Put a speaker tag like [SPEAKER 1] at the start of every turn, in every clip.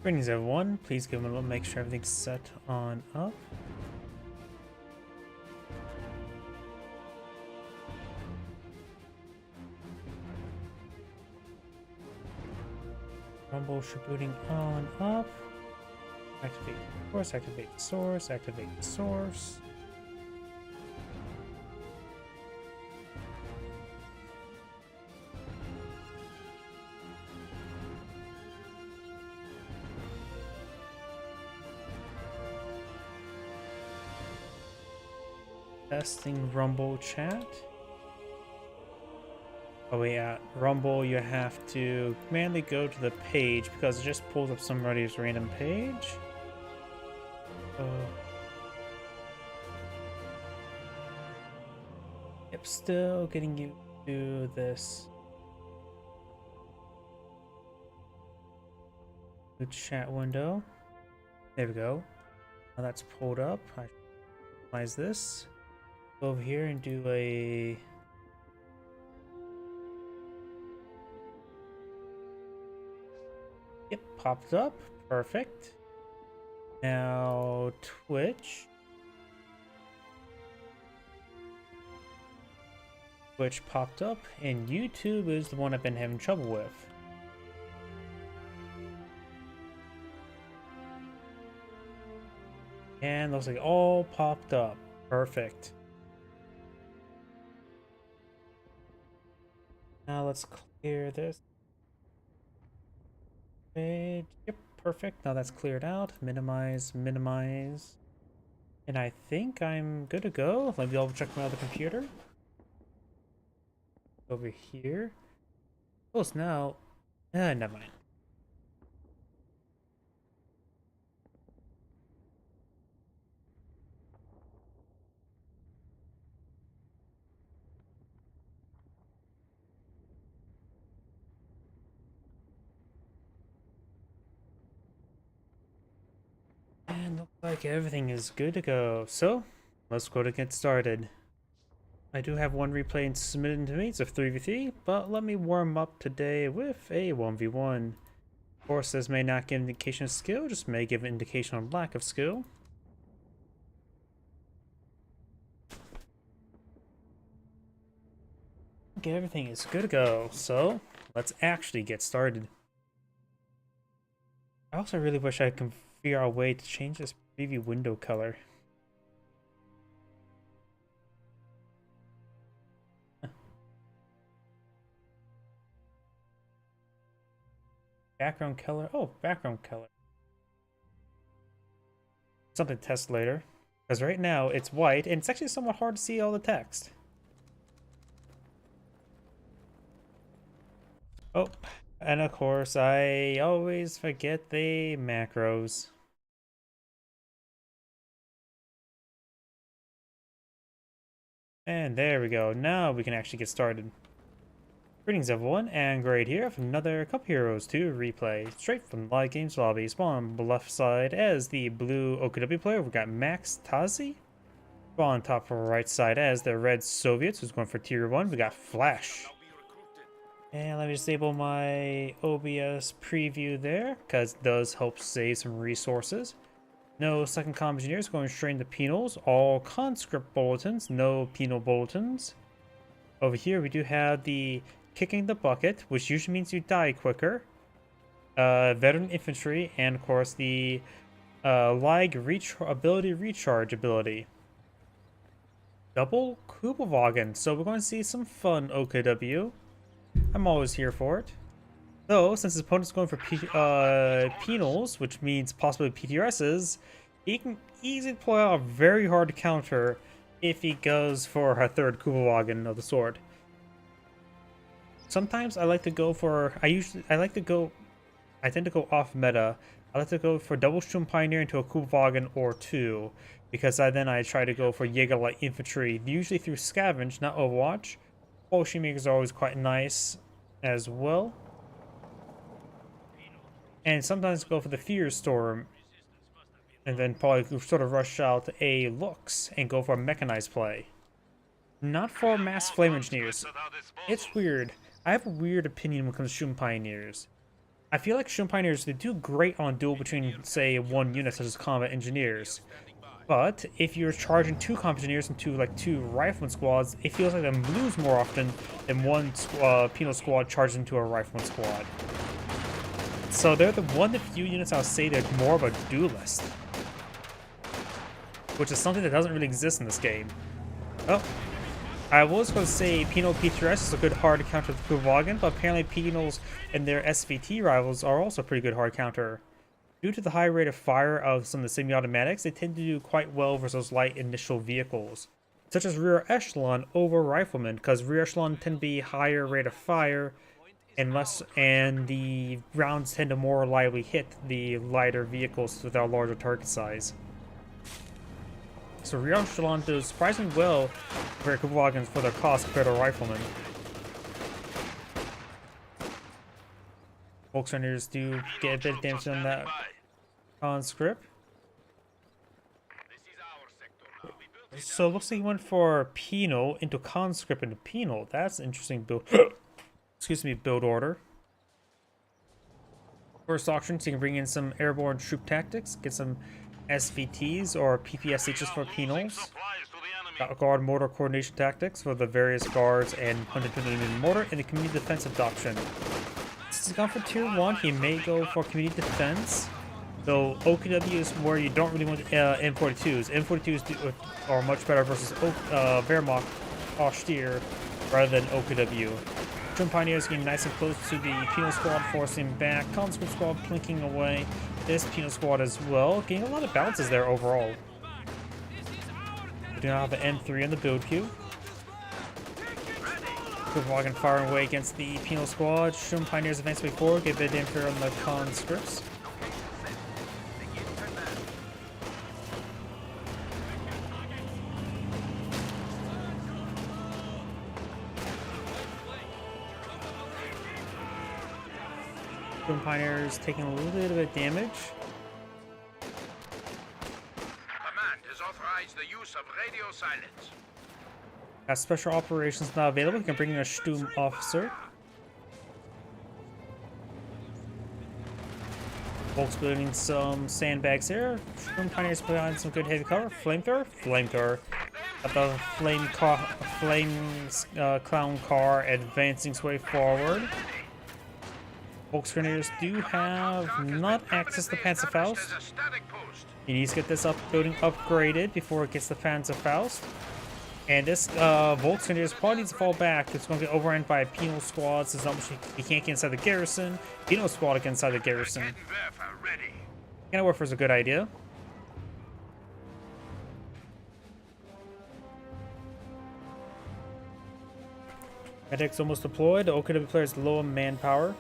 [SPEAKER 1] Greetings everyone, please give a little make sure everything's set on up. Rumble rebooting on up. Activate the source, activate the source, activate the source. Testing Rumble chat. Oh wait, at Rumble you have to manually go to the page because it just pulls up somebody's random page. Yep, still getting you to this. The chat window. There we go. Now that's pulled up. I minimize this. Go over here and do a yep, popped up. Perfect. Now Twitch. Twitch popped up, and YouTube is the one I've been having trouble with. And looks like all popped up. Perfect. Now let's clear this page. Yep, perfect. Now that's cleared out. Minimize, minimize. And I think I'm good to go. Let me double check my other computer. Over here. Close now. Never mind. And looks like everything is good to go. So, let's go to get started. I do have one replay submitted to me. It's a 3v3, but let me warm up today with a 1v1. Of course, this may not give indication of skill, just may give an indication of lack of skill. Okay, everything is good to go, so let's actually get started. I also really wish I could figure out a way to change this preview window color. Background color. Oh, background color. Something to test later. Because right now it's white and it's actually somewhat hard to see all the text. Oh, and of course I always forget the macros. And there we go. Now we can actually get started. Greetings everyone, and Grade here with another Cup Heroes 2 replay, straight from the Live Games lobby. Spawn on the left side as the blue OKW player, we got Max Tazi. Spawn on top right side as the red Soviets, who's going for tier 1, we got Flash. And let me disable my OBS preview there, because it does help save some resources. No second comm engineers, going straight into penals. All conscript bulletins, no penal bulletins. Over here we do have the kicking the bucket, which usually means you die quicker. Veteran infantry, and of course the lag ability recharge ability. Double Kubelwagen, so we're going to see some fun OKW. I'm always here for it. Though, since his opponent's going for penals, which means possibly PTRSs, he can easily pull out a very hard counter if he goes for a third Kubelwagen of the sword. Sometimes I like to go for, I tend to go off meta. I like to go for double Sturm Pioneer into a Kubelwagen or two, because then I try to go for Jaeger Light Infantry, usually through Scavenge, not Overwatch. Potion makers are always quite nice as well. And sometimes go for the Fear Storm, and then probably sort of rush out a Lux and go for a mechanized play. Not for mass flame engineers. It's weird. I have a weird opinion when it comes to Sturm Pioneers. I feel like Shun Pioneers, they do great on duel between, say, one unit, such as combat engineers. But if you're charging two combat engineers into like two rifleman squads, it feels like them lose more often than one penal squad charges into a rifleman squad. So they're the one of the few units I'll say they're more of a duelist, which is something that doesn't really exist in this game. Oh, I was going to say Penal P3S is a good hard counter to Kuvagan, but apparently Penals and their SVT rivals are also a pretty good hard counter. Due to the high rate of fire of some of the semi-automatics, they tend to do quite well versus light initial vehicles, such as rear echelon over riflemen, because rear echelon tend to be higher rate of fire and the rounds tend to more reliably hit the lighter vehicles with a larger target size. So rear echelon does surprisingly well for Kublagans for their cost compared to riflemen. Volksrunners do get a bit of damage on that conscript. So it looks like he went for penal into conscript into penal. That's an interesting build. Excuse me, build order. First auction, so you can bring in some airborne troop tactics, get some SVTs or PPSHs for penals. Guard mortar coordination tactics for the various guards and 100 mortar, and the community defense adoption. Since he's gone for tier 1, he may go for community defense. Though OKW is where you don't really want M42s. M42s are much better versus Wehrmacht Austere rather than OKW. Shun Pioneers getting nice and close to the penal squad, forcing back. Conscript squad plinking away. This penal squad as well, getting a lot of bounces there overall. We do now have an M3 in the build queue. Kuvagan firing away against the penal squad. Shun Pioneers advance way forward, get a bit of damage on the conscripts. Shun Pioneers taking a little bit of damage.
[SPEAKER 2] Command has authorized the use of radio silence.
[SPEAKER 1] As special operations not available, you can bring in a Sturm officer. Volks building some sandbags here. Shun Pioneers behind some good heavy cover. Flamethrower. Got the clown car advancing its way forward. Volksrunners do have not access to Panzerfaust. He needs to get this building upgraded before it gets the Panzerfaust. And this Volksrunners probably needs to fall back. It's going to get overrun by penal squads. There's not much he can't get inside the garrison. Penal squad get inside the garrison. Cannon is a good idea. Medic's almost deployed. The OKW player is low on manpower.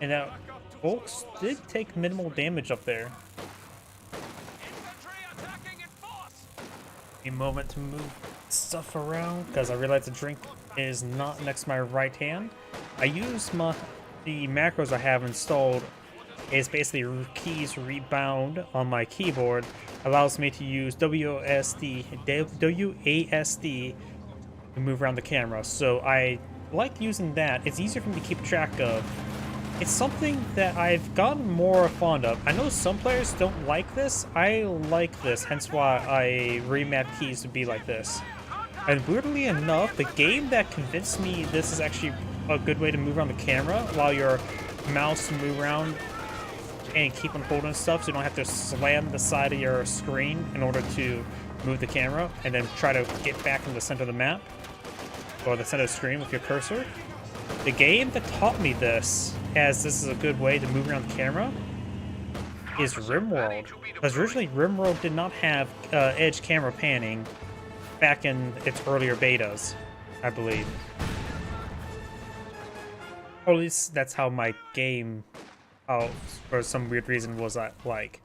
[SPEAKER 1] And now, Volks did take minimal damage up there. A moment to move stuff around, because I realized the drink is not next to my right hand. I use the macros I have installed is basically keys rebound on my keyboard. Allows me to use WASD to move around the camera. So I like using that. It's easier for me to keep track of. It's something that I've gotten more fond of. I know some players don't like this. I like this, hence why I remapped keys to be like this. And weirdly enough, the game that convinced me this is actually a good way to move around the camera, allow your mouse to move around and keep on holding stuff so you don't have to slam the side of your screen in order to move the camera and then try to get back in the center of the map or the center of the screen with your cursor. The game that taught me this, as this is a good way to move around the camera, is RimWorld. Because originally RimWorld did not have edge camera panning back in its earlier betas, I believe. Or at least that's how my game, for some weird reason, was like.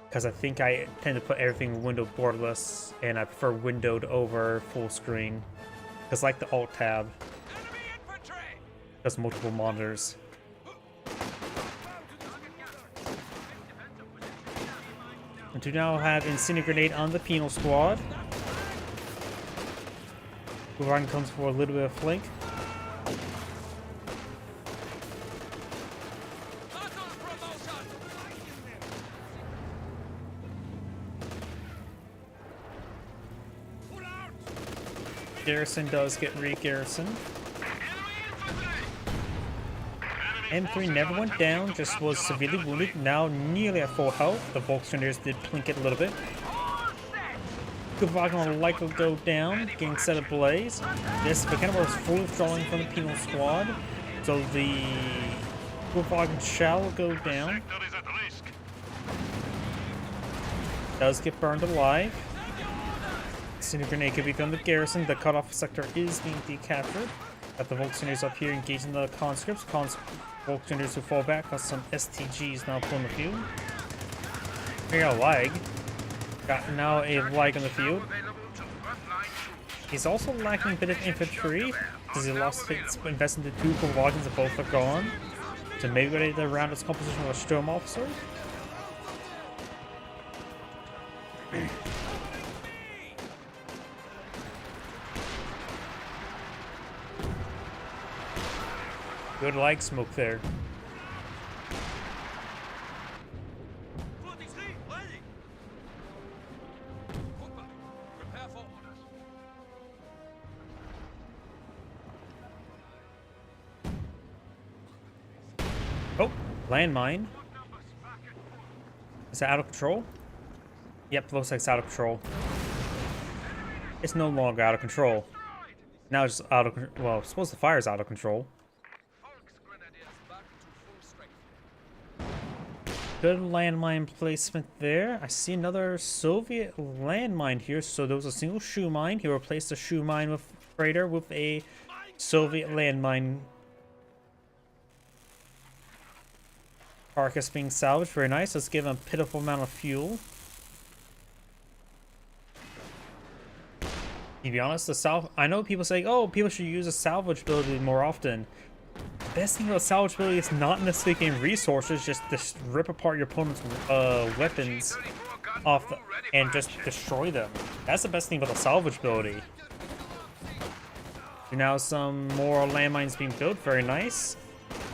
[SPEAKER 1] Because I think I tend to put everything window borderless, and I prefer windowed over full screen. Because like the Alt tab, has multiple monitors. And to now have Incendiary Grenade on the penal squad. Kuvagan comes for a little bit of flank. Garrison does get re-garrisoned. M3 never went down, just was severely wounded, now nearly at full health. The Volksgrenadiers did plink it a little bit. Gullwagen will likely go down, getting set ablaze. This Beckenbauer is fully withdrawing from the penal squad, so the Gullwagen shall go down. Does get burned alive. Incendiary grenade could be thrown to the garrison. The cutoff sector is being decaptured. Got the Volksgrenadiers up here engaging the conscripts. Volksgrenadiers who fall back. Got some STGs now pulling the field. We got a lag. Got now a lag on the field. He's also lacking a bit of infantry because he lost his investment into 2 Gullwagens and both are gone. So maybe ready to round his composition with a Sturm officer. Good lag smoke there. Oh, landmine. Is that out of control? Yep, looks like it's out of control. It's no longer out of control. Now it's just out of control. Well, I suppose the fire's out of control. Good landmine placement there. I see another Soviet landmine here. So there was a single shoe mine. He replaced the shoe mine with freighter with a Soviet landmine. Carcass being salvaged. Very nice. Let's give him a pitiful amount of fuel. To be honest, I know people say, oh, people should use a salvage ability more often. The best thing about salvage ability is not necessarily getting resources, just rip apart your opponent's weapons off and just destroy them. That's the best thing about the salvage ability. Now some more landmines being built, very nice.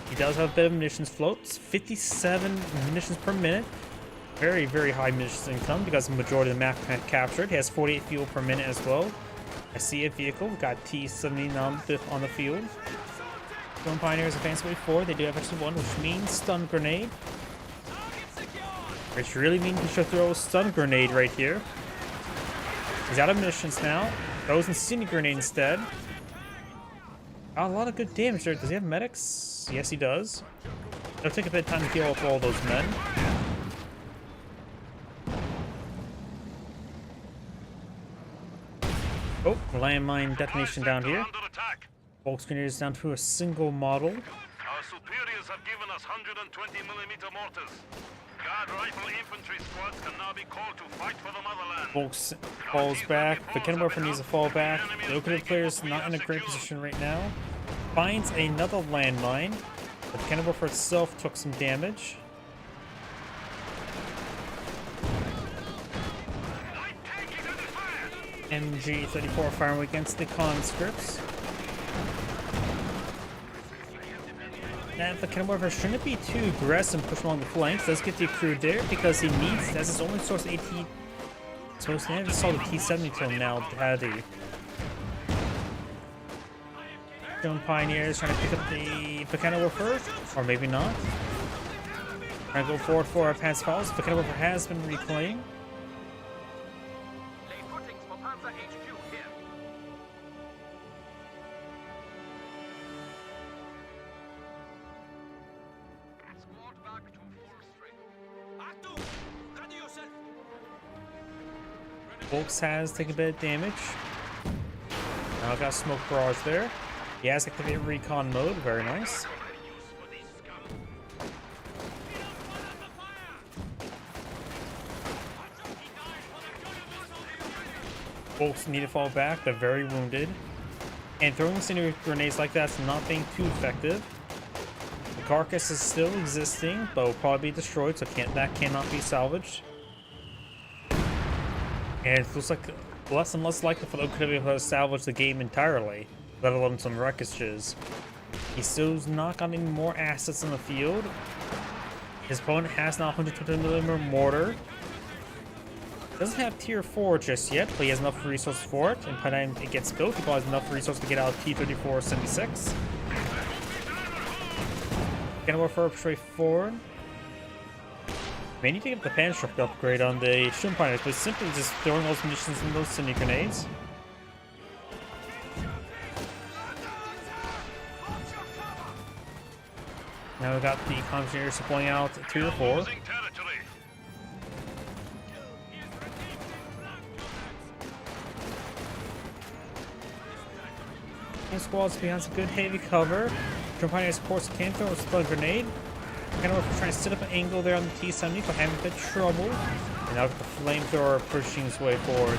[SPEAKER 1] He does have a bit of munitions floats, 57 munitions per minute. Very, very high munitions income because the majority of the map captured. He has 48 fuel per minute as well. I see a vehicle, we got T-79 on the field. Stone Pioneers advance way forward. They do have actually one, which means stun grenade. Which really means he should throw a stun grenade right here. He's out of munitions now. Throws incendiary grenade instead. A lot of good damage there. Does he have medics? Yes, he does. It'll take a bit of time to heal up all those men. Oh, landmine detonation down here. Volksgrenadiers down to a single model.
[SPEAKER 3] Our superiors have given us 120mm mortars. Guard rifle infantry squads can now be called to fight for the motherland.
[SPEAKER 1] Volks falls back. The Kenworth needs to fall back. The Oakwood player is not in a great position right now. Finds another landmine. But the Kenworth itself took some damage. MG-34 firing against the conscripts. Now, the Kenworth shouldn't be too aggressive and push along the flanks. Let's get the crew there because he needs, that's his only source of AT. So he never saw the T-70 till now, had he? Stone Pioneers trying to pick up the Kenworth first, or maybe not. Trying to go forward for our pass calls. The Kenworth has been reclaimed. Volks has taken a bit of damage. Now got smoke barrage there. He has activated recon mode, very nice. Volks need to fall back, they're very wounded. And throwing incendiary grenades like that's not being too effective. The carcass is still existing, but will probably be destroyed, so that cannot be salvaged. And it looks like less and less likely for the Oakwood to salvage the game entirely, let alone some wreckages. He still's not got any more assets in the field. His opponent has now 120mm mortar. Doesn't have tier 4 just yet, but he has enough resources for it. And by the time it gets built, he probably has enough resources to get out T-34-76. Gonna go for straightforward. May need to get the Panstruck upgrade on the Shun Pioneers, but simply just throwing those munitions in those Cindy grenades. Now we got the Conjurators supplying out 2 or 4.
[SPEAKER 3] Losing territory.
[SPEAKER 1] And squads behind some good heavy cover. Shun Pioneers, of course, can throw a stun grenade. Kind of trying to set up an angle there on the T-70, but having a bit of trouble. And now with the flamethrower pushing his way forward.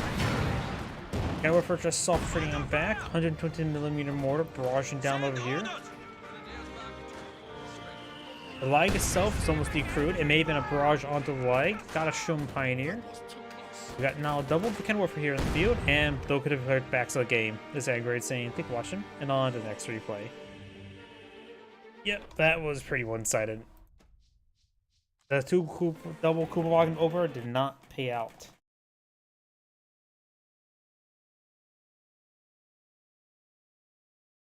[SPEAKER 1] Kind of for just soft trading on back. 120mm mortar barraging down over here. The lag itself is almost decrewed. It may have been a barrage onto the lag. Got a Shun Pioneer. We got now double the Ken Warfare here in the field, and though could have heard back to the game. This is Angrade saying, thank you for watching, and on to the next replay. Yep, that was pretty one-sided. The double Kuba Wagon over did not pay out.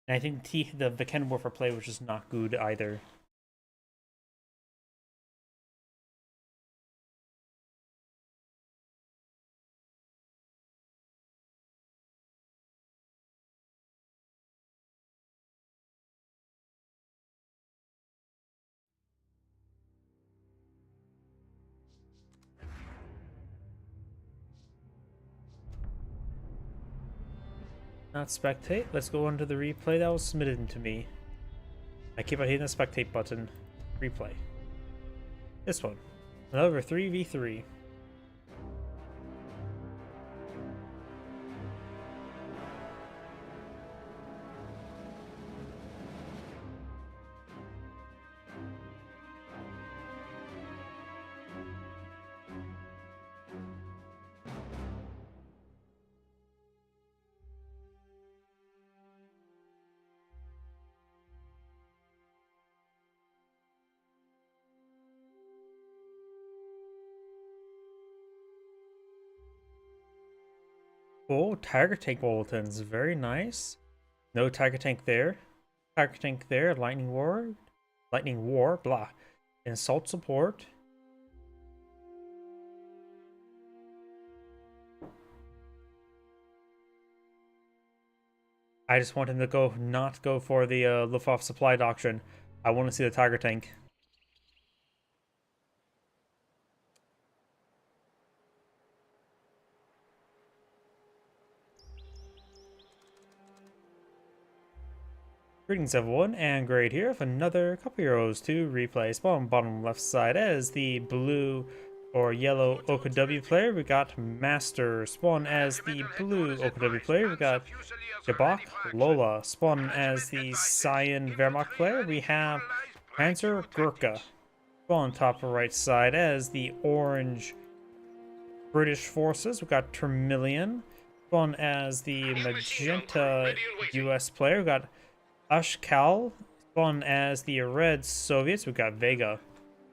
[SPEAKER 1] And I think the Ken Warfare play was just not good either. Not spectate. Let's go on to the replay that was submitted to me. I keep on hitting the spectate button. Replay. This one. Another 3v3. Oh, Tiger Tank bulletins. Very nice. No Tiger Tank there. Tiger Tank there. Lightning War. Blah. Insult support. I just want him to not go for the Luftwaffe supply doctrine. I want to see the Tiger Tank. Greetings everyone, and Grade here with another couple Heroes 2 replay. Spawn bottom left side as the blue or yellow OKW player. We got Master. Spawn as the blue OKW player. We got Jabak Lola. Spawn as the cyan Wehrmacht player. We have Panzer Gurkha. Spawn top right side as the orange British forces. We got Termillion. Spawn as the magenta US player. We got Ashkal. Spawn as the red Soviets. We've got Vega.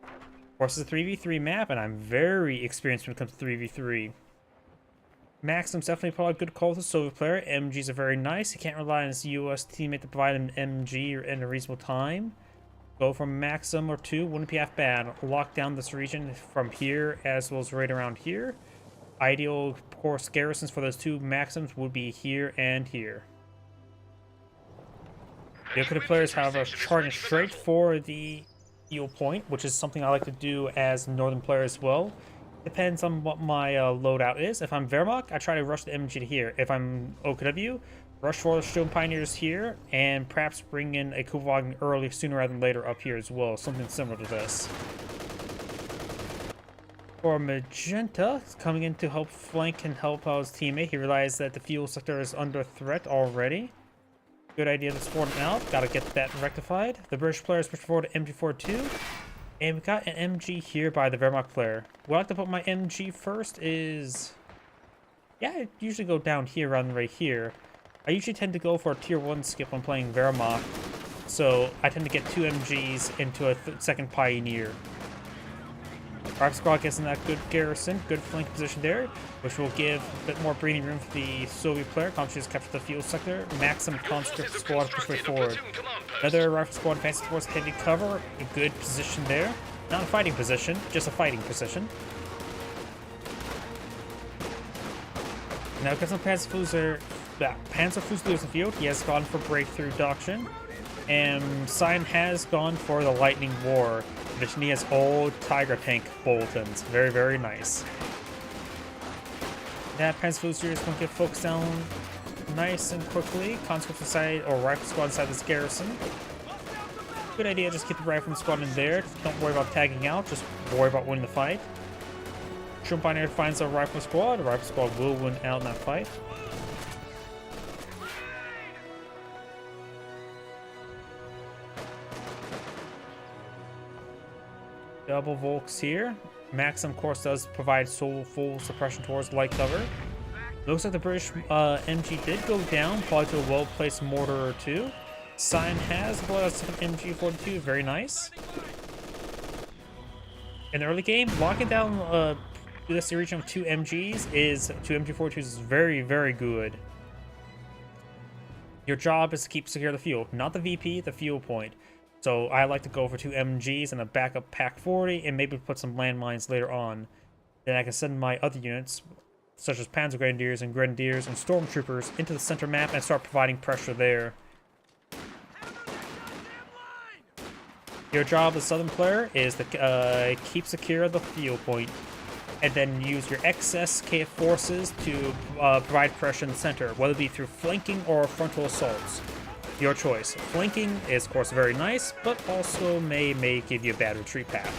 [SPEAKER 1] Of course, it's a 3v3 map, and I'm very experienced when it comes to 3v3. Maxim's definitely probably a good call to Soviet player. MGs are very nice. He can't rely on his US teammate to provide him an MG in a reasonable time. Go for Maxim or 2, wouldn't be half bad. Lock down this region from here as well as right around here. Ideal, of course, garrisons for those 2 Maxims would be here and here. The other players, however, are charging straight for the heal point, which is something I like to do as a northern player as well. Depends on what my loadout is. If I'm Wehrmacht, I try to rush the MG to here. If I'm OKW, rush for the Shun Pioneers here, and perhaps bring in a Kuba Wagon early, sooner rather than later up here as well. Something similar to this. For Magenta, coming in to help flank and help out his teammate. He realized that the fuel sector is under threat already. Good idea to spawn out. Gotta get that rectified. The British players push forward to MG42. And we got an MG here by the Wehrmacht player. Where I like to put my MG first is... yeah, I usually go down here rather than right here. I usually tend to go for a tier 1 skip when playing Wehrmacht. So I tend to get 2 MGs into a second Pioneer. Rifle Squad gets in that good garrison, good flank position there, which will give a bit more breathing room for the Soviet player. Conscripts capture the field sector. Maxim Conscript Squad push way forward. Another Rifle Squad advances towards heavy cover. A good position there. Not a fighting position, just a fighting position. Now got some Panzerfusiliers in the field. He has gone for breakthrough doctrine. And Cyan has gone for the Lightning War. Which he has old Tiger tank Boltons. Very, very nice. That Panzerfusilier is going to get focused down nice and quickly. Conscript inside, or Rifle Squad inside this garrison. Good idea, just keep the Rifle Squad in there. Don't worry about tagging out, just worry about winning the fight. Sturmbannner finds a Rifle Squad. The Rifle Squad will win out in that fight. Double Volks here. Maxim, of course, does provide full suppression towards light cover. Looks like the British MG did go down, probably to a well-placed mortar or two. Cyan has brought out some MG42, very nice. In the early game, locking down this region of two MG42s is very, very good. Your job is to keep secure the fuel, not the VP, the fuel point. So I like to go for two MGs and a backup Pack 40 and maybe put some landmines later on. Then I can send my other units, such as Panzer Grenadiers and Stormtroopers, into the center map and start providing pressure there. Your job as Southern player is to keep secure the fuel point and then use your excess KF forces to provide pressure in the center, whether it be through flanking or frontal assaults. Your choice. Flanking is, of course, very nice, but also may give you a bad retreat path.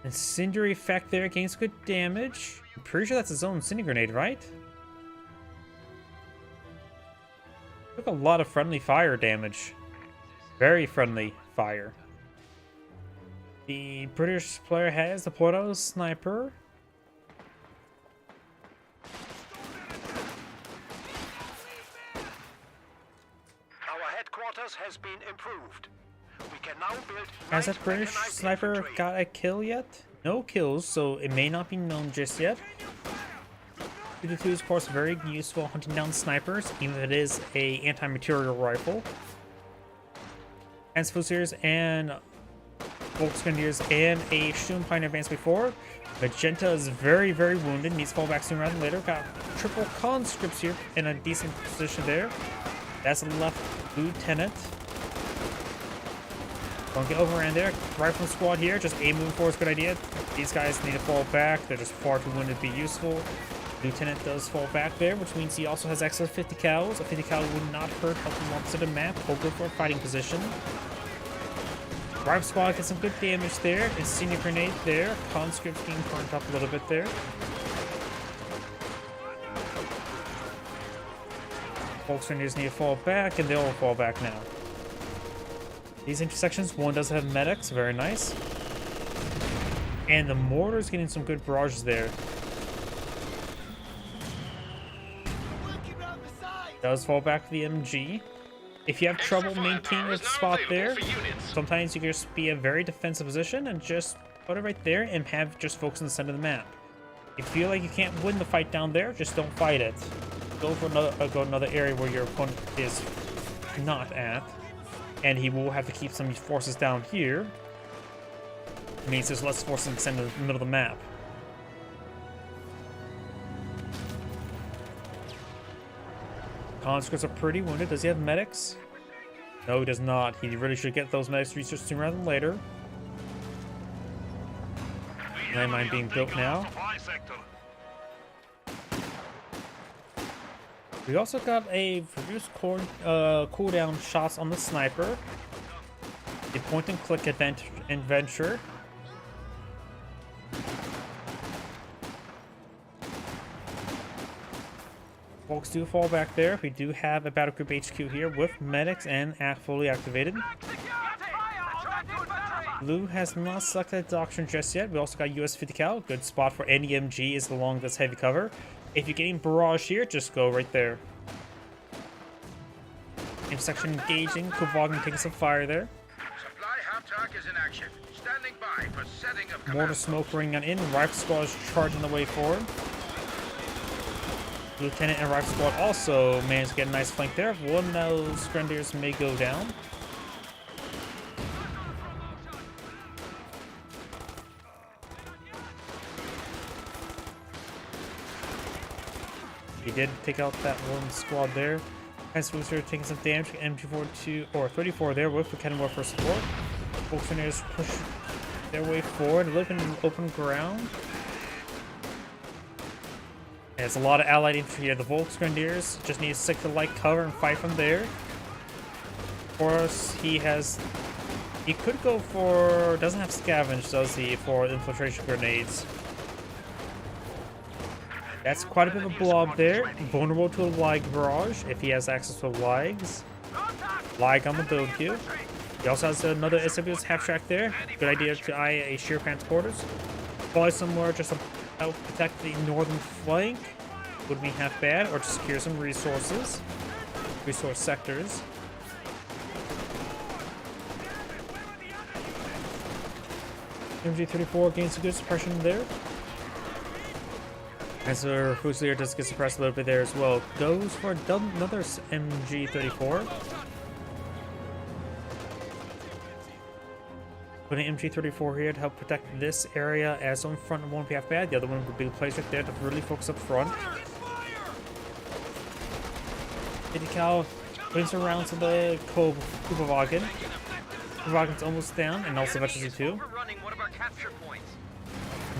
[SPEAKER 1] Incendiary effect there gains good damage. I'm pretty sure that's his own Incendiary Grenade, right? Took a lot of friendly fire damage. Very friendly fire. The British player has the Porto Sniper.
[SPEAKER 2] Has been improved. We can now build.
[SPEAKER 1] Has that British sniper got a kill yet? No kills, so it may not be known just yet. 222 is of course very useful hunting down snipers, even if it is a anti-material rifle. Panzerfusiliers and Volksgrenadiers and a Sturmbannner advance before. Magenta is very, very wounded, needs to fall back sooner rather than later. Got triple conscripts here in a decent position there. That's a left lieutenant. Don't get overran there. Rifle Squad here, just A moving forward is a good idea. These guys need to fall back. They're just far too wounded to be useful. Lieutenant does fall back there, which means he also has extra 50 cals. A 50 cal would not hurt, help him opposite the map. He'll go for a fighting position. Rifle Squad gets some good damage there. Incendiary Grenade there. Conscripts being burnt up a little bit there. Volksgrenadiers need to fall back, and they'll fall back now. These intersections, one does have medics, very nice. And the mortar's getting some good barrages there. Does fall back to the MG. If you have trouble maintaining a spot there, sometimes you can just be a very defensive position and just put it right there and have just focus on the center of the map. If you feel like you can't win the fight down there, just don't fight it. Go for another area where your opponent is not at, and he will have to keep some forces down here. It means there's less forces in the center, the middle of the map. Conscripts are pretty wounded. Does he have medics? No, he does not. He really should get those medics researched sooner rather than later. Landmine being built now. We also got a reduced cooldown shots on the sniper. A point and click adventure. Folks do fall back there. We do have a battle group HQ here with medics and fully activated. Blue has not selected Doctrine just yet. We also got US 50 cal. Good spot for any MG is along this heavy cover. If you're getting barrage here, just go right there. Intersection engaging. Kuvagen taking some fire there.
[SPEAKER 2] Supply hub TURC is in action. Standing by for setting of
[SPEAKER 1] Mortar
[SPEAKER 2] command.
[SPEAKER 1] smoke ringing on in. Rifle squad is charging the way forward. Lieutenant and Rifle squad also managed to get a nice flank there. One of those Grenadiers may go down. He did take out that one squad there. Pensacola taking some damage. MG42 or 34 there with the Kenmore for support. Both Grenadiers push their way forward, living in open ground. There's a lot of allied infantry here. The Volksgrenadiers just need to stick to light cover and fight from there. Of course, he could go for, doesn't have scavenge, does he, for infiltration grenades. That's quite a bit of a blob there. Vulnerable to a lag barrage if he has access to lags. Lag on the build queue. He also has another SWS half track there. Good idea to eye a sheer transporters. Fly somewhere just to help protect the northern flank. Would be half bad, or to secure some resources. Resource sectors. MG34 gains some good suppression there. As our Fusilier does get suppressed a little bit there as well. Goes for another MG34. Putting MG34 here to help protect this area, as on front won't be half bad. The other one would be placed right there to really focus up front. 50 cal brings around to the Kubawagen. Kubawagen's almost down, and also Veterans 2.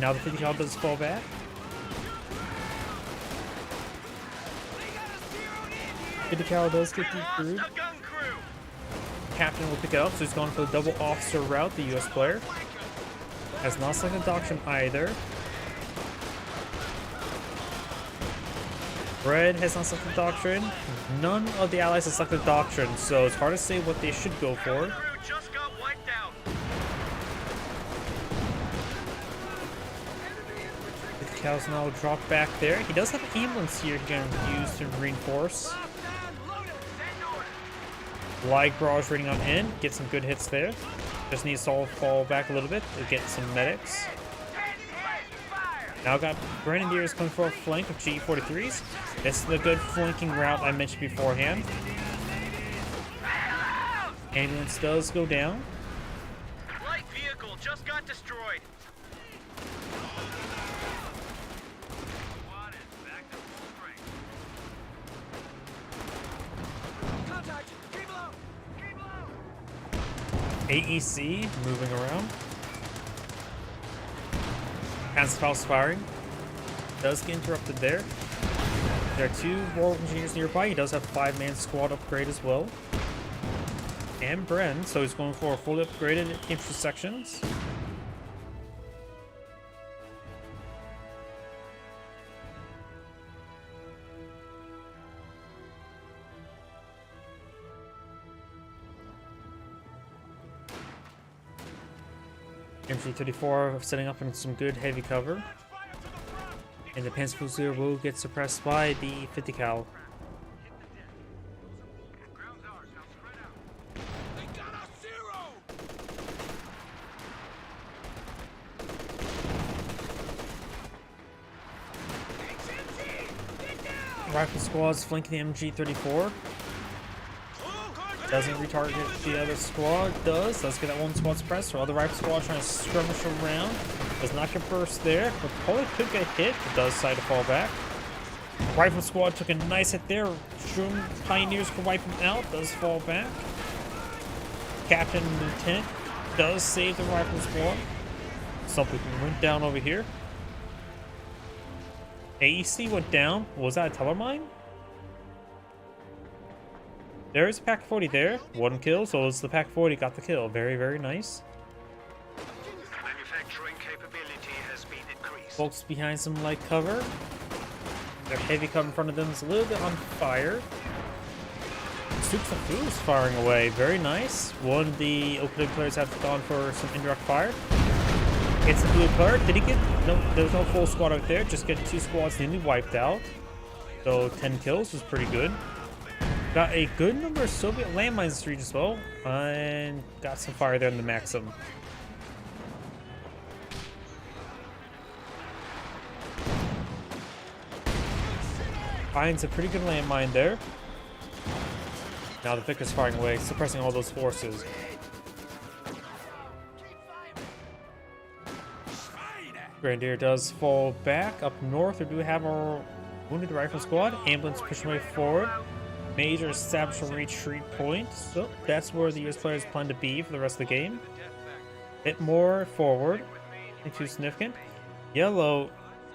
[SPEAKER 1] Now the 50 cal does fall back. Cal does get through. Captain will pick it up, so he's going for the double officer route, the US player. Has not selected doctrine either. Red has not selected doctrine. None of the allies have selected doctrine, so it's hard to say what they should go for. The Cal's now dropped back there. He does have an ambulance here he can use to reinforce. Lag barrage rating on in, get some good hits there. Just needs to fall back a little bit to get some medics. Now got Grenadiers coming for a flank of G43s. This is the good flanking route I mentioned beforehand. Ambulance does go down.
[SPEAKER 4] Light vehicle just got destroyed.
[SPEAKER 1] AEC moving around. Panzerfaust firing. Does get interrupted there. There are 2 Warwick Engineers nearby. He does have 5-man squad upgrade as well. And Bren, so he's going for fully upgraded infantry sections. MG34 setting up in some good heavy cover. And the Panzer Fusilier will get suppressed by the 50 cal. Rifle squad's flanking the MG34. Doesn't retarget the other squad. Does get that one squad suppressed. So other rifle squad trying to skirmish around. Does not get burst there, but probably could get hit. But does decide to fall back. Rifle squad took a nice hit there. Shroom Pioneers can wipe him out. Does fall back. Captain and Lieutenant does save the rifle squad. Something went down over here. AEC went down. Was that a Tellermine? There's a Pack 40 there. 1 kill, so it's the Pack 40 got the kill. Very, very nice.
[SPEAKER 3] Manufacturing capability has been increased.
[SPEAKER 1] Folks behind some light cover. Their heavy cover in front of them is a little bit on fire. Soups and Foods firing away. Very nice. One of the opening players have gone for some indirect fire. It's the blue player. Did he get... No, there was no full squad out there. Just get 2 squads nearly wiped out. So 10 kills was pretty good. Got a good number of Soviet landmines in this region as well, and got some fire there in the Maxim. Finds a pretty good landmine there. Now the Vickers firing away, suppressing all those forces. Grenadier does fall back. Up north, we do have our wounded rifle squad. Ambulance pushing way forward. Major establish a retreat point. So that's where the US players plan to be for the rest of the game. Bit more forward. Nothing too significant. Yellow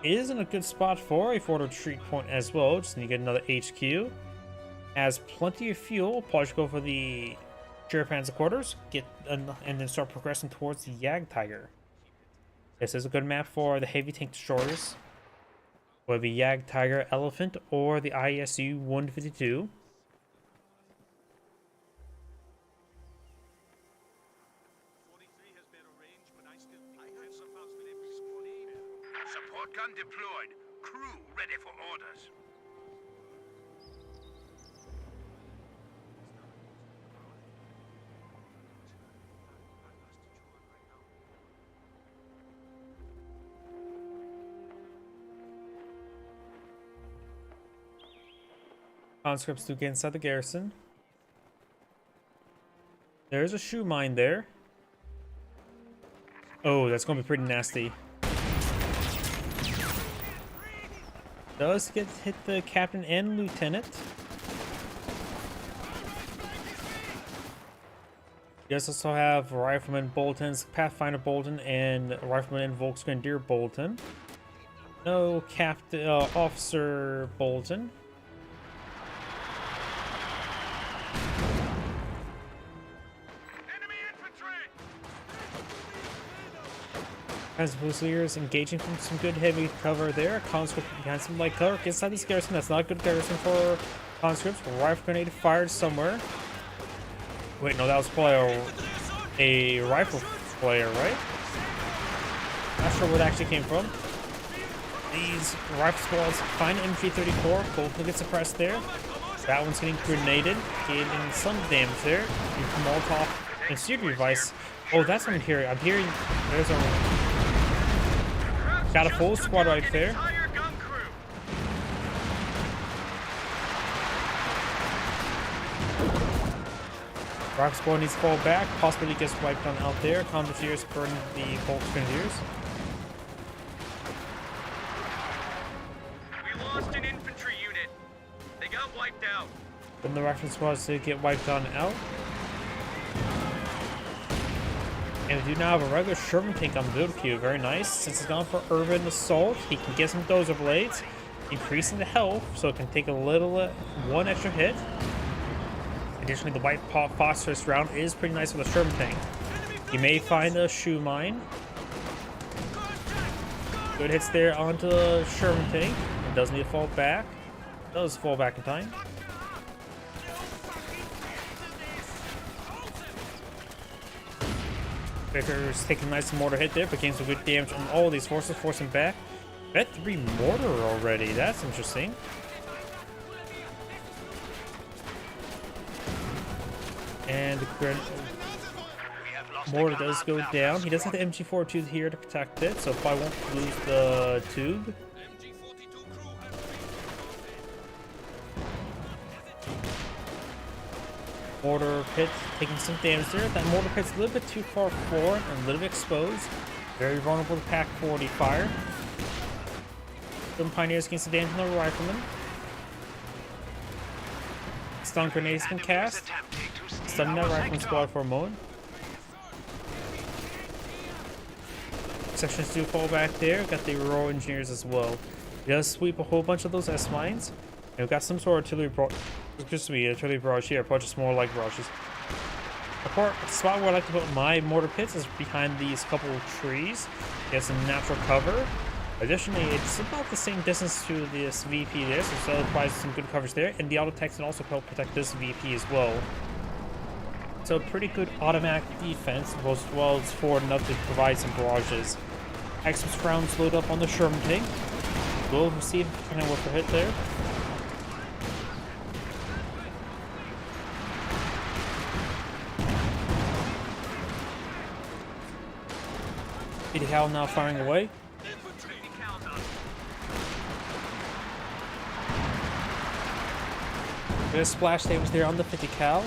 [SPEAKER 1] is in a good spot for a forward retreat point as well. Just need to get another HQ. Has plenty of fuel. Probably should go for the Sheriff Panzer quarters. And then start progressing towards the Jagdtiger. This is a good map for the heavy tank destroyers. Whether the Jagdtiger Elephant or the ISU 152.
[SPEAKER 2] Support gun deployed. Crew ready for orders.
[SPEAKER 1] Conscripts do get inside the garrison. There's a shoe mine there. Oh, that's going to be pretty nasty. Does get hit the captain and lieutenant. You guys also have Rifleman Bolton's Pathfinder Bolton and Rifleman and Volksgrenadier Bolton. No Captain Officer Bolton. As Fusiliers engaging from some good heavy cover there. Conscript behind some light cover. Get inside this garrison. That's not a good garrison for conscripts. Rifle grenade fired somewhere. Wait, no, that was probably a rifle player, right? Not sure where it actually came from. These rifle squads find MG34. Both will get suppressed there. That one's getting grenaded. Getting some damage there. Molotov and security device. Oh, that's what I'm hearing. I'm hearing there's a... Got a full squad right there. Rock squad needs to fall back. Possibly gets wiped on out there. Commandeers burn the Volksgrenadiers.
[SPEAKER 4] We lost an infantry unit. They got wiped out.
[SPEAKER 1] Then the Russian squads to get wiped on out. And we do now have a regular Sherman tank on the build queue. Very nice. Since it's gone for urban assault, he can get some dozer blades, increasing the health, so it can take a little one extra hit. Additionally, the white phosphorus round is pretty nice with a Sherman tank. You may find a shoe mine. Good hits there onto the Sherman tank. It does need to fall back. It does fall back in time. Vickers taking a nice mortar hit there, but gains some good damage on all these forces, forcing back. Bet 3 mortar already. That's interesting. And the mortar does go down. He does have the MG42 here to protect it, so probably won't lose the tube. Mortar pit taking some damage there. That mortar pit's a little bit too far forward and a little bit exposed. Very vulnerable to Pack 40 fire. Some pioneers against the damage on the rifleman. Stun grenades can cast. Stun that rifleman squad for a moment. Sections do fall back there. Got the Royal Engineers as well. He does sweep a whole bunch of those S mines. And we've got some sort of artillery artillery barrage here, but just more like barrages. The spot where I like to put my mortar pits is behind these couple of trees. It has some natural cover. Additionally, it's about the same distance to this VP there, so it provides some good coverage there. And the auto text can also help protect this VP as well. So pretty good automatic defense, as well as forward enough to provide some barrages. Exos rounds load up on the Sherman tank. Will receive kind of work for hit there. 50 cal now firing away. There's splash damage there on the 50 cal.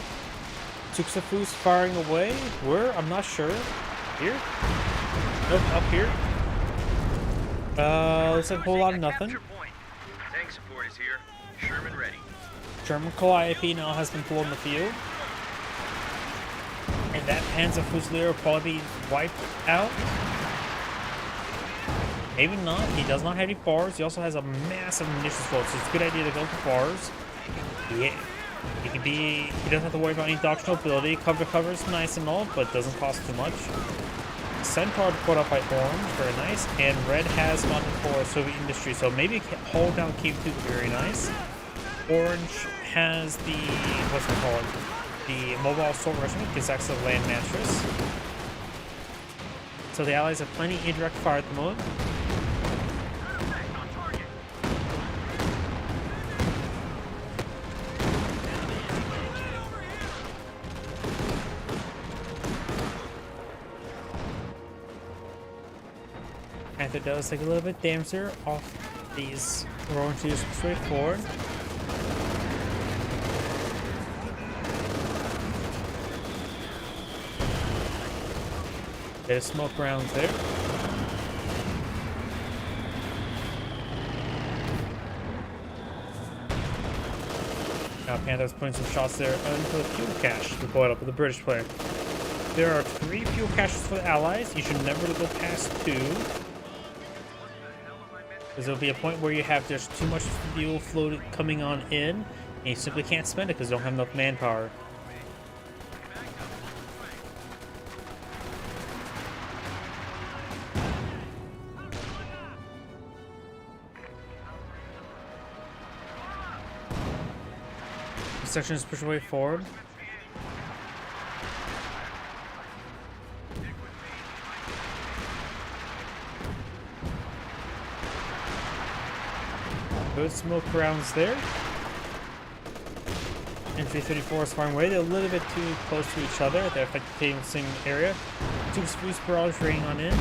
[SPEAKER 1] Tuxafu's firing away. Where? I'm not sure. Here? Nope, up here. Looks like a whole lot of nothing.
[SPEAKER 4] Tank support is here. Sherman ready.
[SPEAKER 1] German Calliope now has been pulled in the field. And that Panzer Fusilier will probably be wiped out. Maybe not. He does not have any bars. He also has a massive munitions float, so it's a good idea to go for bars. Yeah. He doesn't have to worry about any doctrinal ability. Cover to cover is nice and all, but doesn't cost too much. Centaur put up by Orange, very nice. And Red has gone for Soviet industry, so maybe hold down Cave 2, very nice. Orange has the, what's it called? The mobile assault regiment, gets access to land mattress. So the Allies have plenty of indirect fire at the moment. Panther does take a little bit damage there off these Rowan 2s straight forward. There's smoke rounds there. Now Panther's putting some shots there into the fuel cache to blow it up with the British player. There are 3 fuel caches for the Allies. You should never go past 2. Because there'll be a point where you have just too much fuel floated coming on in, and you simply can't spend it because you don't have enough manpower. The section is pushed away forward. Good smoke rounds there. MV-34 is firing away. They're a little bit too close to each other. They're effectively in the same area. Two Spruce barrage raining on in.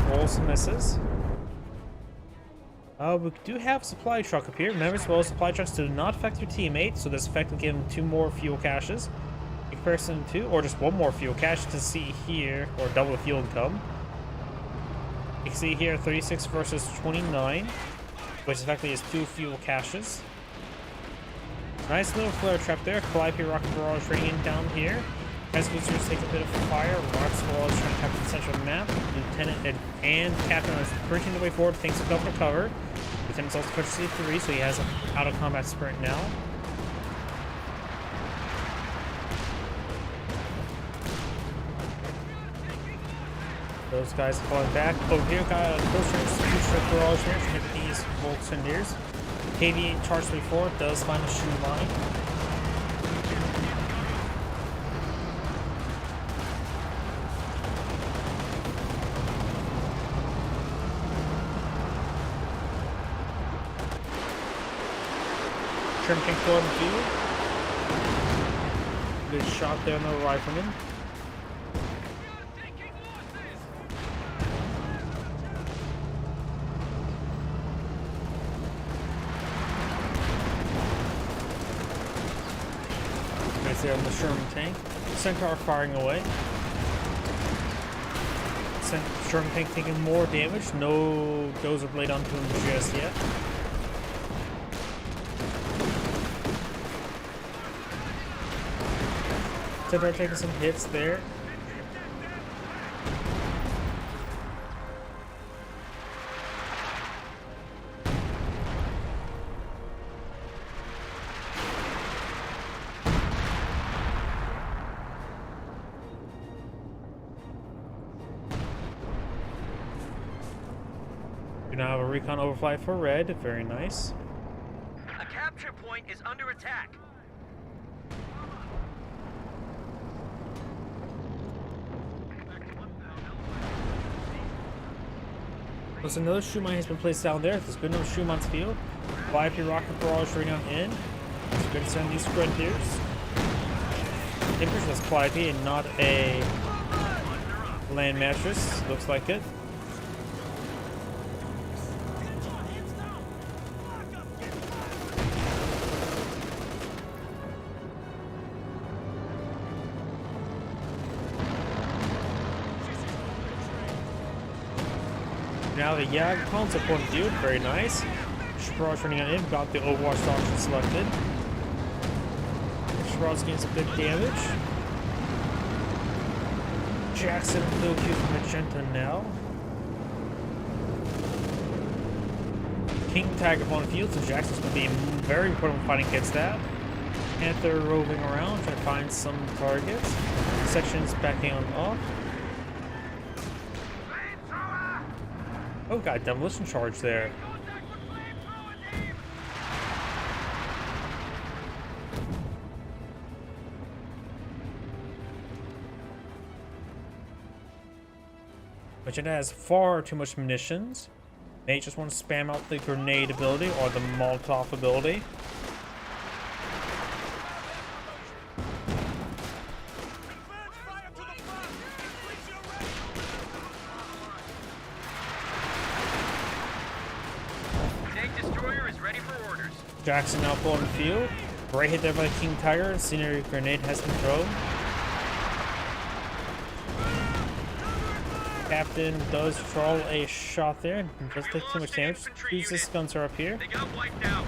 [SPEAKER 1] Rolls and misses. We do have a supply truck up here. Remember, as well, supply trucks do not affect your teammates, so this effectively give them 2 more fuel caches in comparison to, or just 1 more fuel cache to see here, or double the fuel income. You can see here 36 versus 29, which effectively is 2 fuel caches. Nice little flare trap there. Calliope rocket barrage raining down here. As Wizards take a bit of fire, Rock's Wall is trying to capture the central map. Lieutenant and Captain are sprinting the way forward, thanks to cover. Lieutenant's also pushed C3, so he has an out of combat sprint now. Those guys are falling back. Over here, got a close range future barrage here to hit these Volksengers. KV Charge 34 does find a shooting line. Sherman tank forward in the field. Good shot there on the rifleman. There on the Sherman tank. Centaur firing away. Sherman tank taking more damage. No dozer blade onto him just yet. Centaur taking some hits there. We now have a recon overflight for Red. Very nice.
[SPEAKER 4] A capture point is under attack.
[SPEAKER 1] There's another Schumann has been placed down there. There's good enough Schumann's field. VIP rocket barrage raining on in. It's good to send these sprinters. Impression that's Calliope and not a land mattress. Looks like it. Now the Yag Pawns are point of view, very nice. Spross running on in, got the Overwatch doctrine selected. Spross gains a bit damage. Jackson will kill Magenta now. King Tiger on the field, so Jackson's going to be very important when fighting against that. Panther roving around, trying to find some targets. Sections backing on off. Oh, got demolition charge there. Magenta has far too much munitions. They just want to spam out the grenade ability or the Molotov ability.
[SPEAKER 4] Tank destroyer is ready for orders.
[SPEAKER 1] Jackson now full on the field. Right hit there by King Tiger. Incendiary grenade has been thrown. Captain does troll a shot there. Does take too much damage. These guns are up here.
[SPEAKER 4] They got wiped out.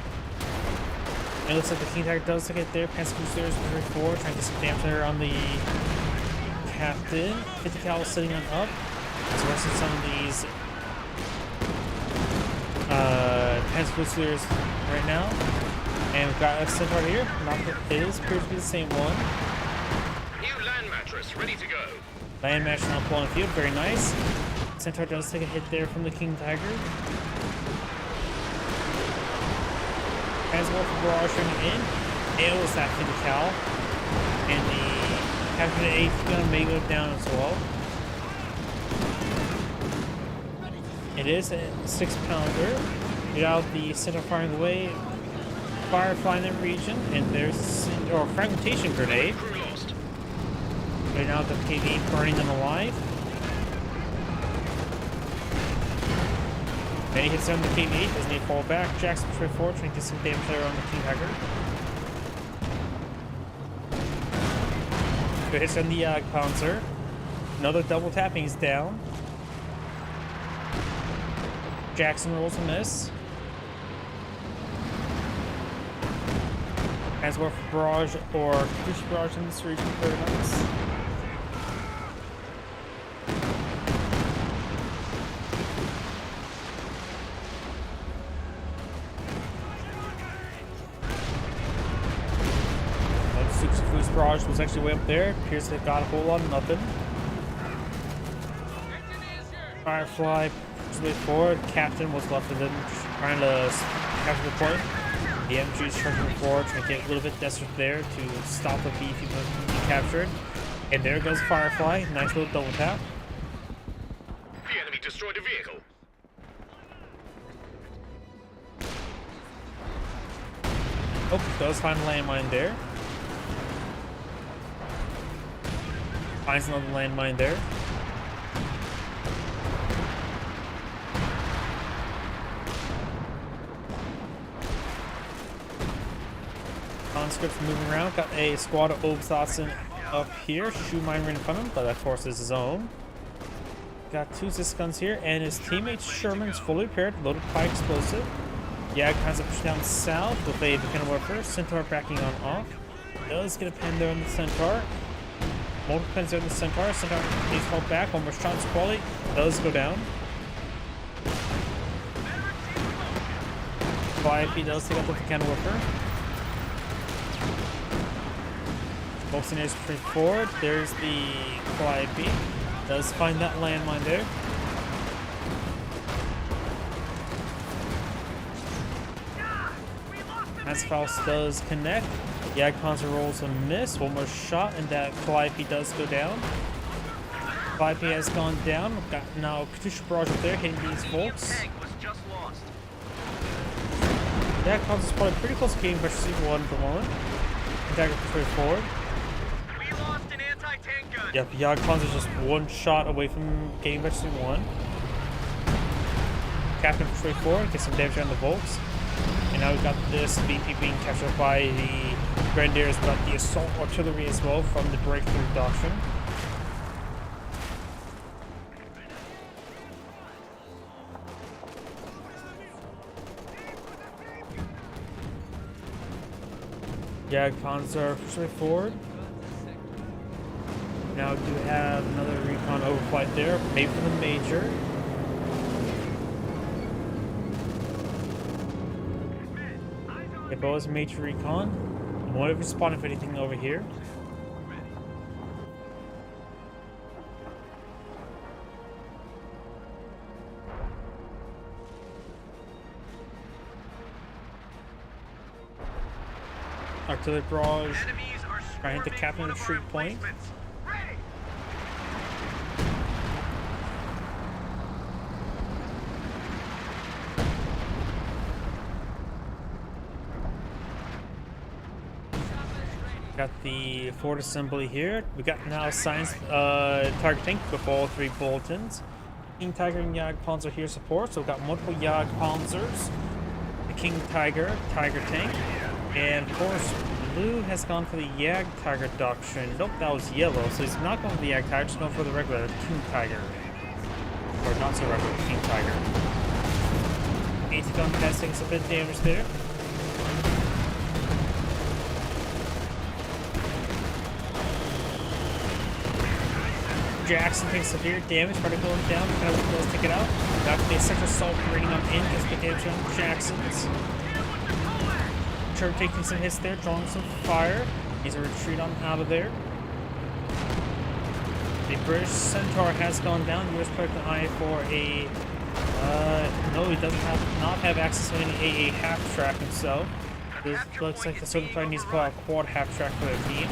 [SPEAKER 1] And it looks like the King Tiger does take it there. Panzer Crusaders forward, trying to get some damage there on the Captain. 50 cal sitting on up. He's arrested some of these Panzer Crusaders right now. And we've got a Centaur here. Not that it is, appears to be the same one.
[SPEAKER 2] New land mattress ready to go.
[SPEAKER 1] Land match now pulling the field, very nice. Centaur does take a hit there from the King Tiger. As well for Barrage running in. Nails that 50 cal. And the Captain 8th gun may go down as well. It is a 6-pounder. Without the Centaur firing away. Firefly in that region. And there's a fragmentation grenade.
[SPEAKER 2] Crew lost.
[SPEAKER 1] Right now the KV burning them alive. Then he hits down the KV as they fall back. Jackson straight forward trying to get some damage there on the King Tiger. Good hits on the Panzer. Another double tapping is down. Jackson rolls a miss. As well for Barrage or Push Barrage in this region, very nice. Barrage was actually way up there. Appears to have got a whole lot of nothing. Firefly pushes way forward. Captain was left with him, trying to capture the point. The MG is charging forward, trying to get a little bit desperate there to stop the beef he was being captured. And there goes Firefly. Nice little double tap.
[SPEAKER 2] The enemy destroyed a vehicle.
[SPEAKER 1] Oh, does find a landmine there. Finds another landmine there. Conscripts moving around. Got a squad of Obsassin up here. Shoe mine right in front of him, but of course is his own. Got two Zis guns here, and his teammate Sherman's fully repaired, loaded by explosive. Yag kinds of push down south with a Buchanan Warfare. Centaur backing on off. Does get a pen there on the Centaur. Multiple pens there on the Centaur. Centaur needs to fall back. One more shot's quality. Does go down. Calliope does take up with the Buchanan Warfare. Bolsonaro pretty forward. There's the Calliope. Does find that landmine there. As Faust does connect. Yag Panzer rolls a miss. One more shot, and that Calliope does go down. Calliope has gone down. We've got now Katusha Barrage up there hitting these folks.
[SPEAKER 4] Tank was just lost.
[SPEAKER 1] Yag Panzer's probably pretty close to getting versus C1 at the moment. Dagger pretty forward.
[SPEAKER 4] We lost
[SPEAKER 1] Yep, Jagdpanzer is just one shot away from getting Vegetable 1. Captain for straight forward, get some damage on the Volks. And now we've got this VP being captured by the Grenadiers, but the assault artillery as well from the breakthrough doctrine. Jagdpanzer straight forward. Now we do have another recon overflight there, made for the Major. If it was a Major recon, what if we spawn if anything over here? Artillery barrage,
[SPEAKER 4] Enemies are
[SPEAKER 1] trying to
[SPEAKER 4] swarming
[SPEAKER 1] cap
[SPEAKER 4] one
[SPEAKER 1] the
[SPEAKER 4] of our
[SPEAKER 1] retreat point.
[SPEAKER 4] emplacements. Ready!
[SPEAKER 1] Got the Ford assembly here. We got now science targeting with all 3 Boltons. King Tiger and Jagdpanzer here support, so we've got multiple Jagdpanzers. The King Tiger, Tiger tank, and of course blue has gone for the Jagd Tiger doctrine. Nope, that was yellow, so he's not going for the Jagd Tiger, just going for the regular King Tiger. Or not so regular King Tiger. 80 gun testing some bit of damage there. Jackson takes severe damage, trying to go him down, kind of goes to take it out. Got the second assault raining on in, gets the damage on Jackson's. Sure, taking some hits there, drawing some fire. He's a retreat on out of there. The British Centaur has gone down. The US player can eye for a no, he doesn't not have access to any AA half track himself. This looks like the certain player needs to pull out a quad half track for their team.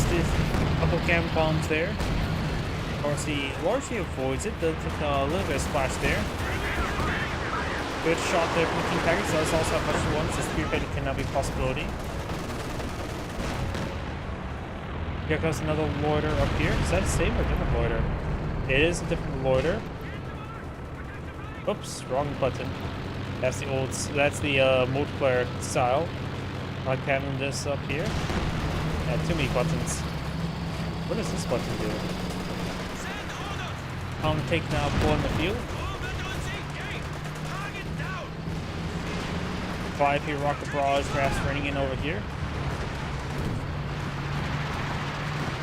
[SPEAKER 1] A couple cannon bombs there. Of course, he largely avoids it. Does take a little bit of splash there. Good shot there from the King Tiger. Does also have much one, so spearheading cannot be a possibility. Here comes another loiter up here. Is that the same or different loiter? It is a different loiter. Oops, wrong button. That's the old. That's the multiplayer style. Like having this up here. Too many buttons. What does this button do? I'm taking out ball in the field. 5 here, rocket barrage, grass raining in over here.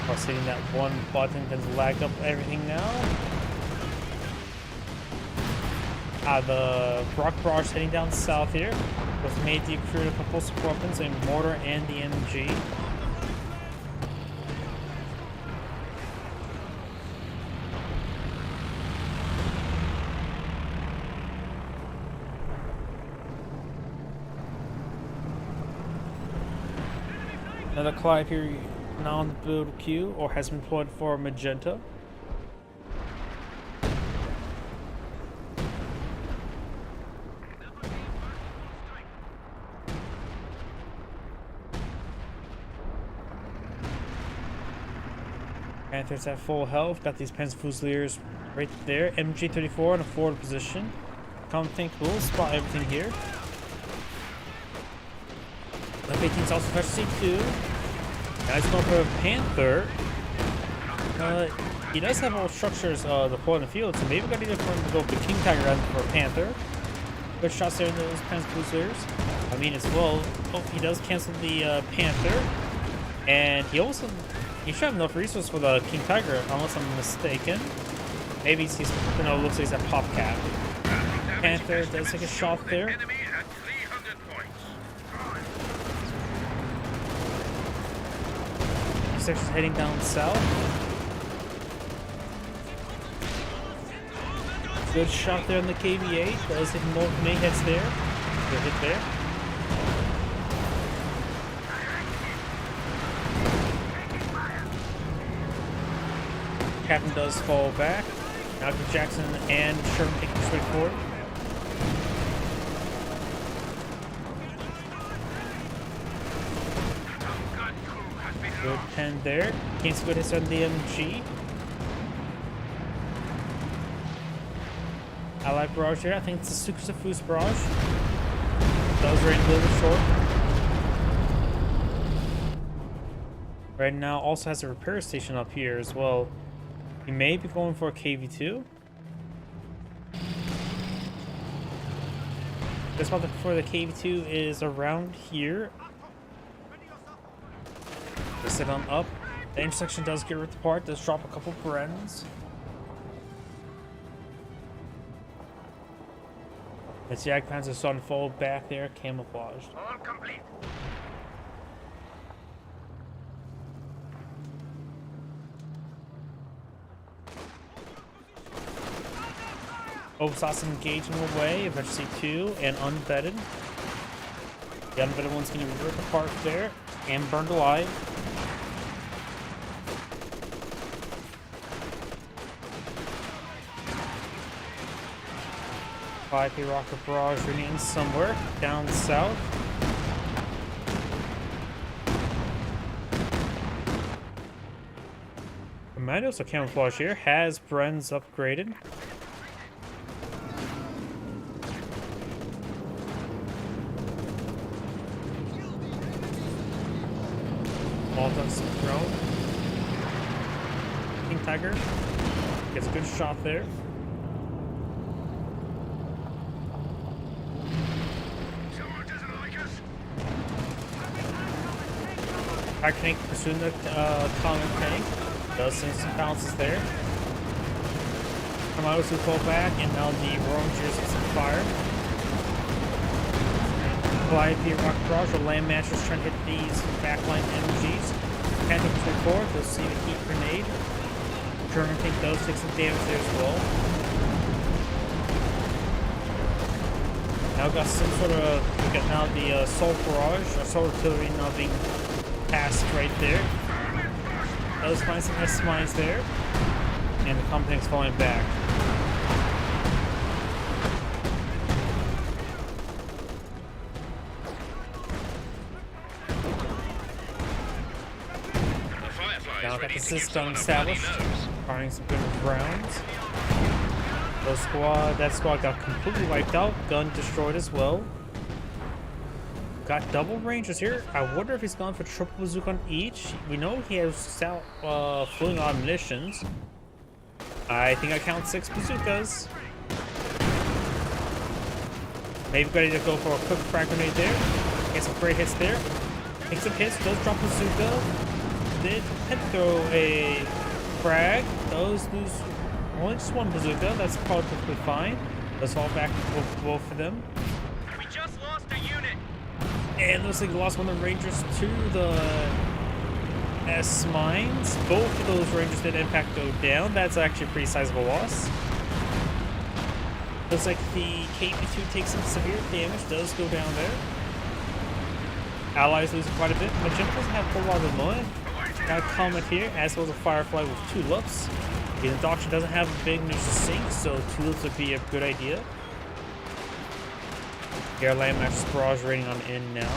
[SPEAKER 1] Plus hitting that one button can lag up everything now. The rocket barrage heading down south here. Was made to recruit a couple of weapons, a mortar and the MG. Another Clive here now on the build queue, or has been deployed for Magenta. Panthers at full health. Got these Panzer Fusiliers right there. MG34 in a forward position. Tank will spot everything here. F-18's also touched C2. Now he's going for a Panther. He does have all structures deployed in the field, so maybe we're going to go with the King Tiger rather than for a Panther. Good shots there in those Panzer Fusiliers. I mean, as well. Oh, he does cancel the Panther. And he also. He should have enough resources for the King Tiger, unless I'm mistaken. Maybe he's. No, looks like he's at Pop Cap. Panther does take a shot there.
[SPEAKER 2] Enemy at 300 points.
[SPEAKER 1] Section's heading down south. Good shot there on the KVA. Does hit North Mayheads there. Good hit there. Captain does fall back. Now to Jackson and Sherman taking straight forward. Good pen there. Gains good hits on the MG. I like barrage here. I think it's a Super Suffuse barrage. Does range a little bit short. Right now also has a repair station up here as well. He may be going for a KV2. The spot for the KV2 is around here. Just sit on up. The intersection does get ripped apart. Does drop a couple Brens. The Jagdpans are starting to fall back there, camouflaged.
[SPEAKER 2] All complete.
[SPEAKER 1] Oversauce engaging away, eventually two, and unvetted. The unvetted one's going to be ripped apart there and burned alive. IP rocket barrage remains somewhere down south. Commandos are camouflage here. Has Bren's upgraded. Molotov's thrown. King Tiger gets a good shot there.
[SPEAKER 2] Someone doesn't like us.
[SPEAKER 1] Tiger tank pursuing the common tank. Does some bounces there. Commandos who pull back, and now the Rangers get some fire. IP rocket barrage or land mashers trying to hit these backline MGs. Panther pushing forward, they'll see the heat grenade. German tank does take some damage there as well. Now got some sort of, we got now the assault barrage, assault artillery now being passed right there. Does find some S-mines there. And the common tank's falling back. Now got the system established, firing some good rounds. That squad got completely wiped out, gun destroyed as well. Got double rangers here. I wonder if he's gone for triple bazooka on each. We know he has floating munitions. I think I count 6 bazookas. Maybe ready to go for a quick frag grenade there. Get some great hits there. Take some hits, does drop bazooka. Did throw a frag. Does lose only just one bazooka. That's perfectly fine. Let's fall back to both of them.
[SPEAKER 4] We just lost a unit.
[SPEAKER 1] And looks like we lost one of the Rangers to the S-mines. Both of those Rangers did in fact go down. That's actually a pretty sizable loss. Looks like the KV2 takes some severe damage. Does go down there. Allies losing quite a bit. Magenta doesn't have a whole lot of money. Got a Comet here, as well as a Firefly with 2 loops. The Doctor doesn't have a big niche to sink, so 2 loops would be a good idea. Air Land Match Barrage rating on in now.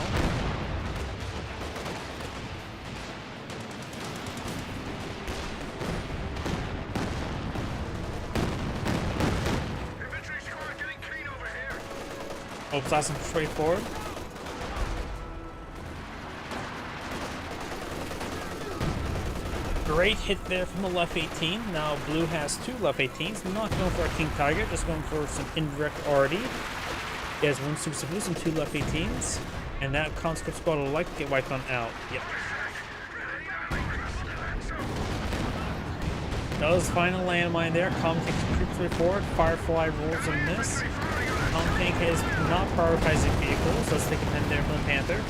[SPEAKER 2] Infantry squad getting clean over here.
[SPEAKER 1] Oops, awesome, straight forward. Great hit there from the left 18. Now blue has 2 left 18s. Not going for a King Tiger, just going for some indirect RD. He has 1 Super Suffuse and 2 left 18s. And that conscript squad will likely get wiped on out. Yep. Does find a landmine there. Common Tank creeps way forward. Firefly rolls on this. Common Tank is not prioritizing vehicles. Let's take a pen there from the Panther.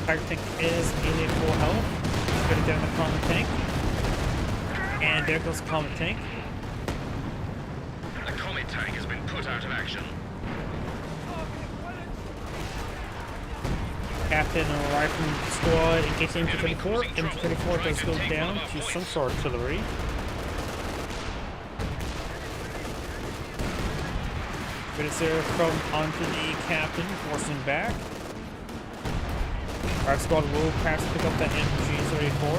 [SPEAKER 1] Tiger Tank is nearly at full health. Put it down the Common Tank. And there goes the Comet Tank.
[SPEAKER 2] The Comet tank has been put out of action.
[SPEAKER 1] Captain and a rifleman squad engaged MG-34. MG-34 does go down to some sort of artillery. But it's there from onto the captain, forcing back. Our squad will perhaps pick up that MG34.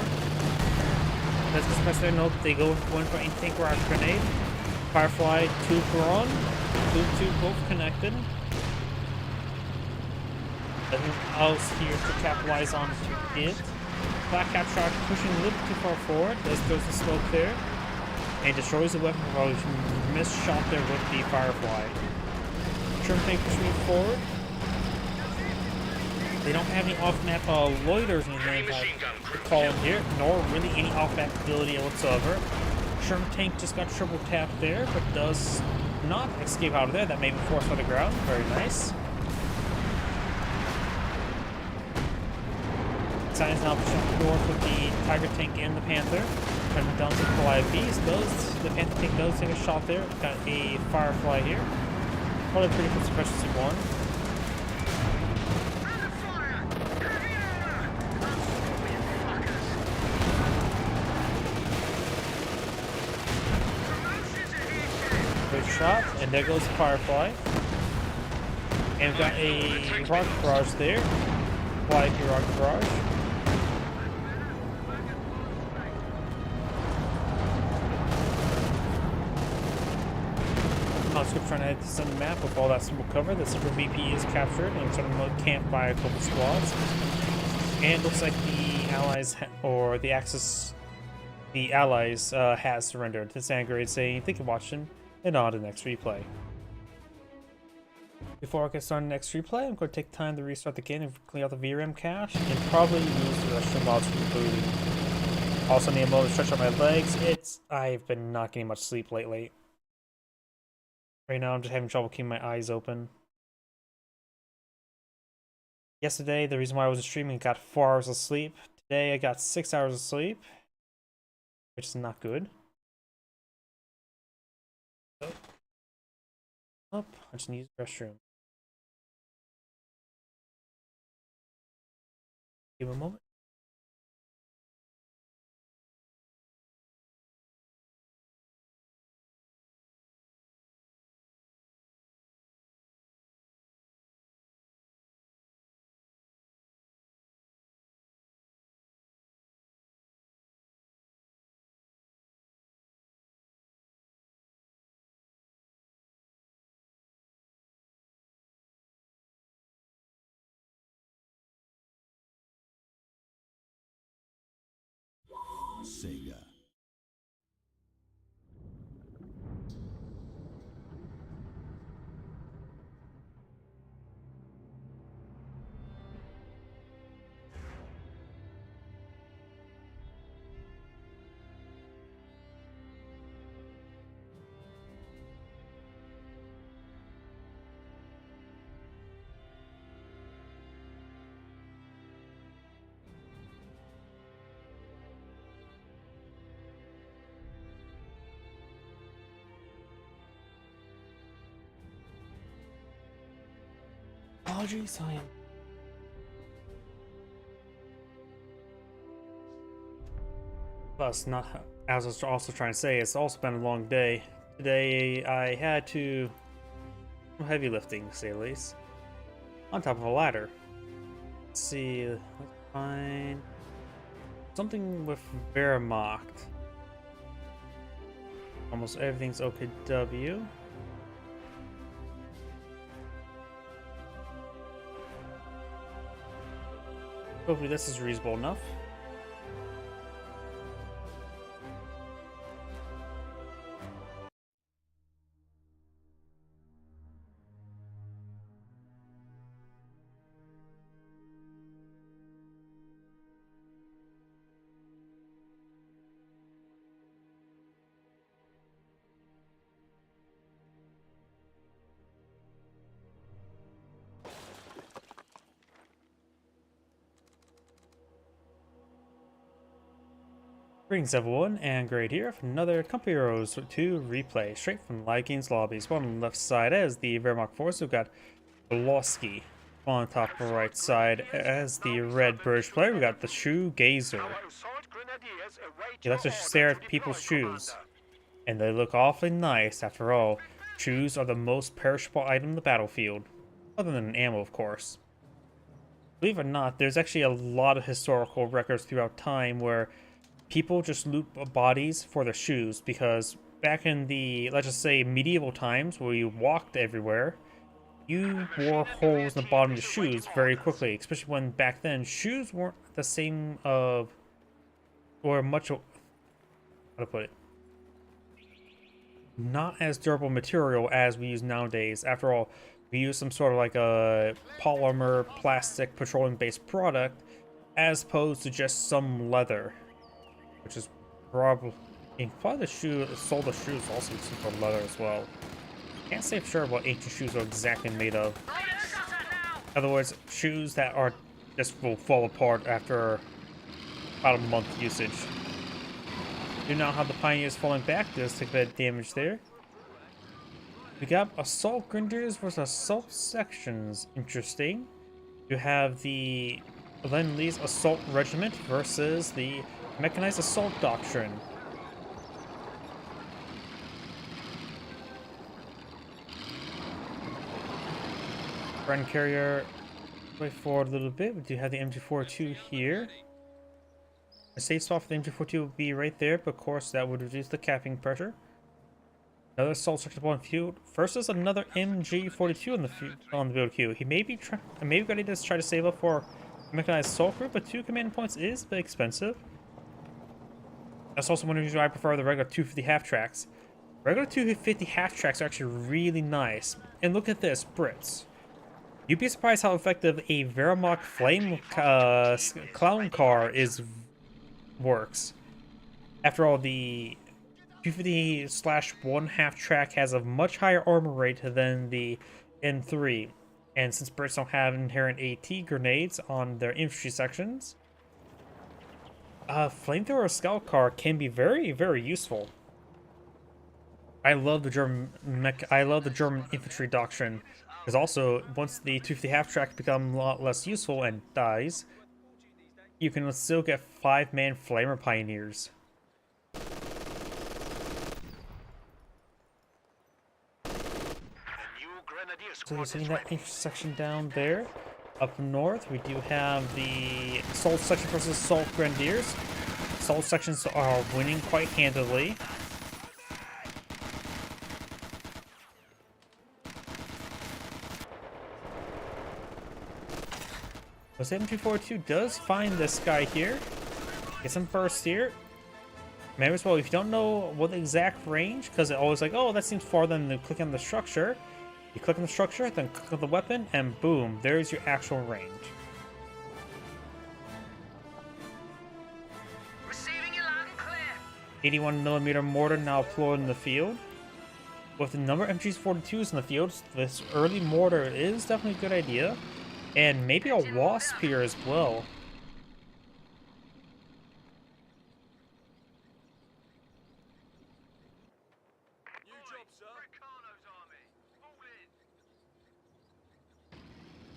[SPEAKER 1] Let's just press their note. They go for one for anti-tank rocket grenade. Firefly, 2 Quran. 2 both connected. Nothing else here to capitalize on to it. Black Cap Shark pushing a little too far forward. This throws the smoke there. And destroys the weapon propulsion. Missed shot there with the Firefly. Sherm tank pushing forward. They don't have any off-map loiters or anything to call in here, nor really any off-map ability whatsoever. Sherm tank just got triple tapped there, but does not escape out of there. That made him force on the ground. Very nice. Science now pushing north with the Tiger tank and the Panther. Trying to down some Goliath beast. The Panther tank does take a shot there. Got a Firefly here. Probably pretty good suppression C1. Good shot, and there goes the Firefly. And we've got a rocket barrage there. Fly through rocket barrage. Conscript trying to head to the center map with all that smoke cover. The Super VP is captured and sort of camped by a couple squads. And looks like the Allies, or the Axis, the Allies has surrendered. This Angerade saying, thank you for watching, and on to the next replay. Before I get started on the next replay, I'm going to take time to restart the game and clean out the VRAM cache, and probably use the restroom while it's rebooting. Also need a moment to stretch out my legs. I've been not getting much sleep lately. Right now I'm just having trouble keeping my eyes open. Yesterday, the reason why I wasn't streaming, I got 4 hours of sleep. Today I got 6 hours of sleep, which is not good. Oh, I just need the restroom. Give me a moment.
[SPEAKER 5] Sega.
[SPEAKER 1] Apologies, I am. Plus, not as I was also trying to say, it's also been a long day. Today I had to do heavy lifting, to say the least, on top of a ladder. Let's see, let's find something with Wehrmacht. Almost everything's OKW. Hopefully this is reasonable enough. Greetings everyone, and Great here for another Company Heroes 2 replay, straight from Live Games Lobby. Spawn on the left side as the Wehrmacht force. We've got Blosky on the top right side as the Red British player. We've got the Shoe Gazer. He likes to stare at people's shoes, and they look awfully nice. After all, shoes are the most perishable item in the battlefield, other than ammo, of course. Believe it or not, there's actually a lot of historical records throughout time where people just loot bodies for their shoes, because back in the, let's just say, medieval times where you walked everywhere, you wore holes in the bottom of your shoes very quickly, especially when back then shoes weren't the same or much, how to put it, not as durable material as we use nowadays. After all, we use some sort of like a polymer, plastic, petroleum-based product, as opposed to just some leather, which is probably the sole of the shoes also some sort of leather as well. Can't say for sure what ancient shoes are exactly made of. In other words, shoes that are just will fall apart after about a month usage. Do now have the Pioneers falling back. Does take a bit of damage there. We got Assault Grenadiers versus Assault Sections. Interesting. You have the Lend-Lease Assault Regiment versus the Mechanized Assault Doctrine. Friend Carrier, way forward a little bit. We do have the MG42 here. A safe spot for the MG42 would be right there, but of course that would reduce the capping pressure. Another assault section upon field. First is another MG42 on the build queue. He may be ready to try to save up for a mechanized assault group, but 2 command points is a bit expensive. That's also one reason why I prefer the regular 250 half tracks. Regular 250 half tracks are actually really nice. And look at this, Brits. You'd be surprised how effective a Wehrmacht flame clown car works. After all, the 250/1 half track has a much higher armor rate than the N3, and since Brits don't have inherent AT grenades on their infantry sections, flamethrower scout car can be very, very useful. I love the German infantry doctrine, because also once the 250 half track becomes a lot less useful and dies, you can still get 5-man flamer pioneers. So you're seeing that intersection down there. Up north, we do have the Assault Section versus Assault Grenadiers. Assault Sections are winning quite handily. The 742 does find this guy here. Get some burst here. Maybe as well, if you don't know what the exact range, because it always like, oh, that seems farther than clicking on the structure. You click on the structure, then click on the weapon, and boom, there's your actual range.
[SPEAKER 4] Receiving you loud and clear.
[SPEAKER 1] 81mm mortar now deployed in the field. With the number of MG42s in the field, this early mortar is definitely a good idea. And maybe a Wasp here as well.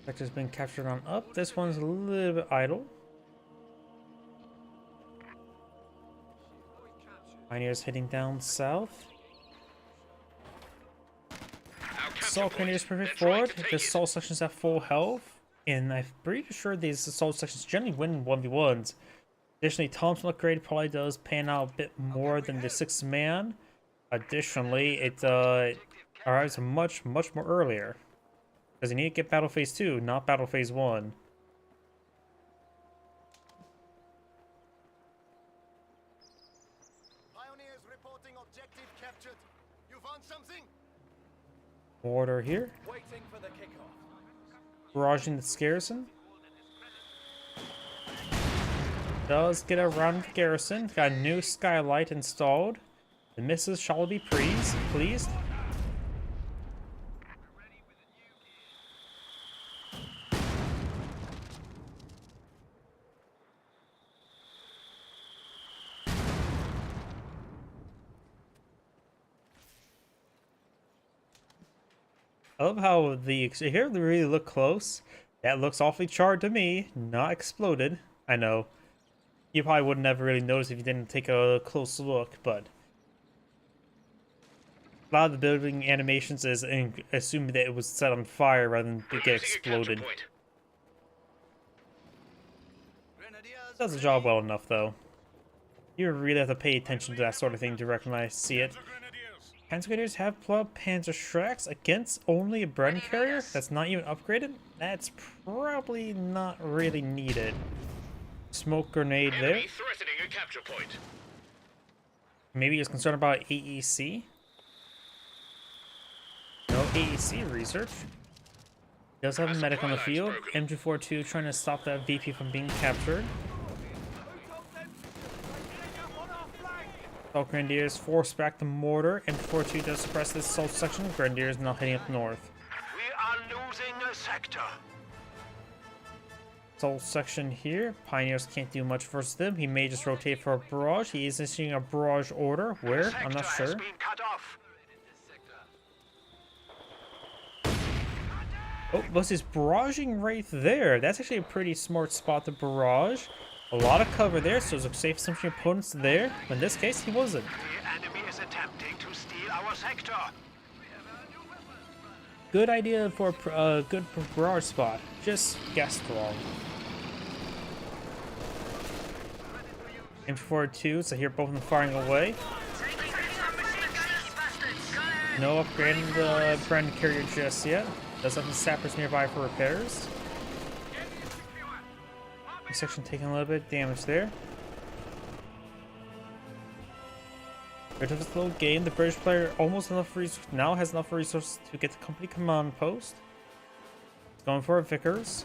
[SPEAKER 1] Sector's been captured on up. This one's a little bit idle. Pioneers heading down south. Assault Grenadiers perfect forward. The assault sections have full health. And I'm pretty sure these assault sections generally win 1v1s. Additionally, Thompson upgrade probably does pan out a bit more than the 6-man. Additionally, it arrives much more earlier. Because you need to get Battle Phase 2, not Battle Phase 1.
[SPEAKER 5] Pioneers reporting objective captured. You found something?
[SPEAKER 1] Order here.
[SPEAKER 5] Waiting for the kickoff.
[SPEAKER 1] Barraging the garrison. Does get around the garrison. Got a new skylight installed. The missus shall be pleased. I love how here they really look close. That looks awfully charred to me, not exploded. I know. You probably would never really notice if you didn't take a close look, but a lot of the building animations is assuming that it was set on fire rather than to get exploded. Does the job well enough, though. You really have to pay attention to that sort of thing to recognize, see it. Panzer Grenadiers have pulled out Panzer Shreks against only a Bren carrier that's not even upgraded? That's probably not really needed. Smoke grenade there.
[SPEAKER 3] Enemy threatening a capture point.
[SPEAKER 1] Maybe he's concerned about AEC. No AEC research. Does have a medic on the field. MG42 trying to stop that VP from being captured. Assault Grenadiers force back the mortar. MG42 does suppress this assault section. Grenadiers now heading up north.
[SPEAKER 3] We are losing a sector.
[SPEAKER 1] Assault section here. Pioneers can't do much versus them. He may just rotate for a barrage. He is issuing a barrage order. Where? I'm not
[SPEAKER 3] Sector has
[SPEAKER 1] sure.
[SPEAKER 3] been cut off.
[SPEAKER 1] Oh, was his barraging right there? That's actually a pretty smart spot to barrage. A lot of cover there, so there's a safe assumption opponents there. But in this case, he wasn't.
[SPEAKER 3] The enemy is attempting to steal our sector.
[SPEAKER 1] Good idea for a good barrage spot. Just guessed wrong. M42, so here both of them firing away. No upgrading the Bren carrier just yet. Does have the sappers nearby for repairs. This section taking a little bit of damage there. Rid of this little game, the British player almost now has enough resources to get the company command post. It's going for a Vickers.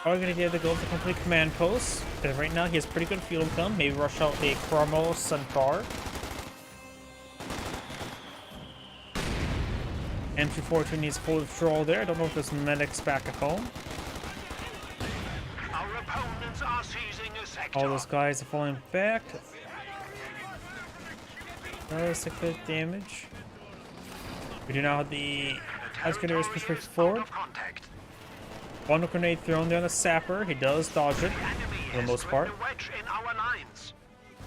[SPEAKER 1] Probably gonna get to go to the company command post. And right now he has pretty good fuel income. Maybe rush out a Cromwell Centaur. M242 needs full withdrawal there. I don't know if there's medics back at home.
[SPEAKER 3] Our opponents are seizing a sector.
[SPEAKER 1] All those guys are falling back. Another 6 bit damage. We do now have the Grenadiers push forward.
[SPEAKER 3] Contact.
[SPEAKER 1] One grenade thrown there on the sapper. He does dodge it for the most part.
[SPEAKER 3] A wedge in our lines.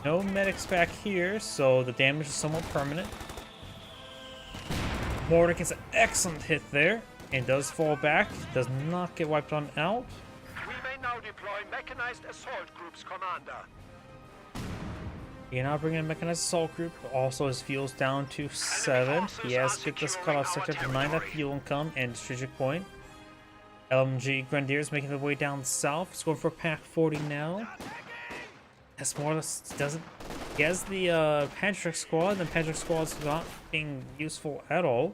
[SPEAKER 1] No medics back here, so the damage is somewhat permanent. Mortar gets an excellent hit there and does fall back. Does not get wiped on out.
[SPEAKER 3] We may now deploy mechanized assault groups, Commander.
[SPEAKER 1] He now bringing a mechanized assault group. Also, his fuel's down to 7. He has to get this cutoff sector to 9 that fuel income and strategic point. LMG Grenadiers making their way down south. He's going for Pack 40 now. That's more or less doesn't. He has the Patrick squad, and the Patrick squad's not being useful at all.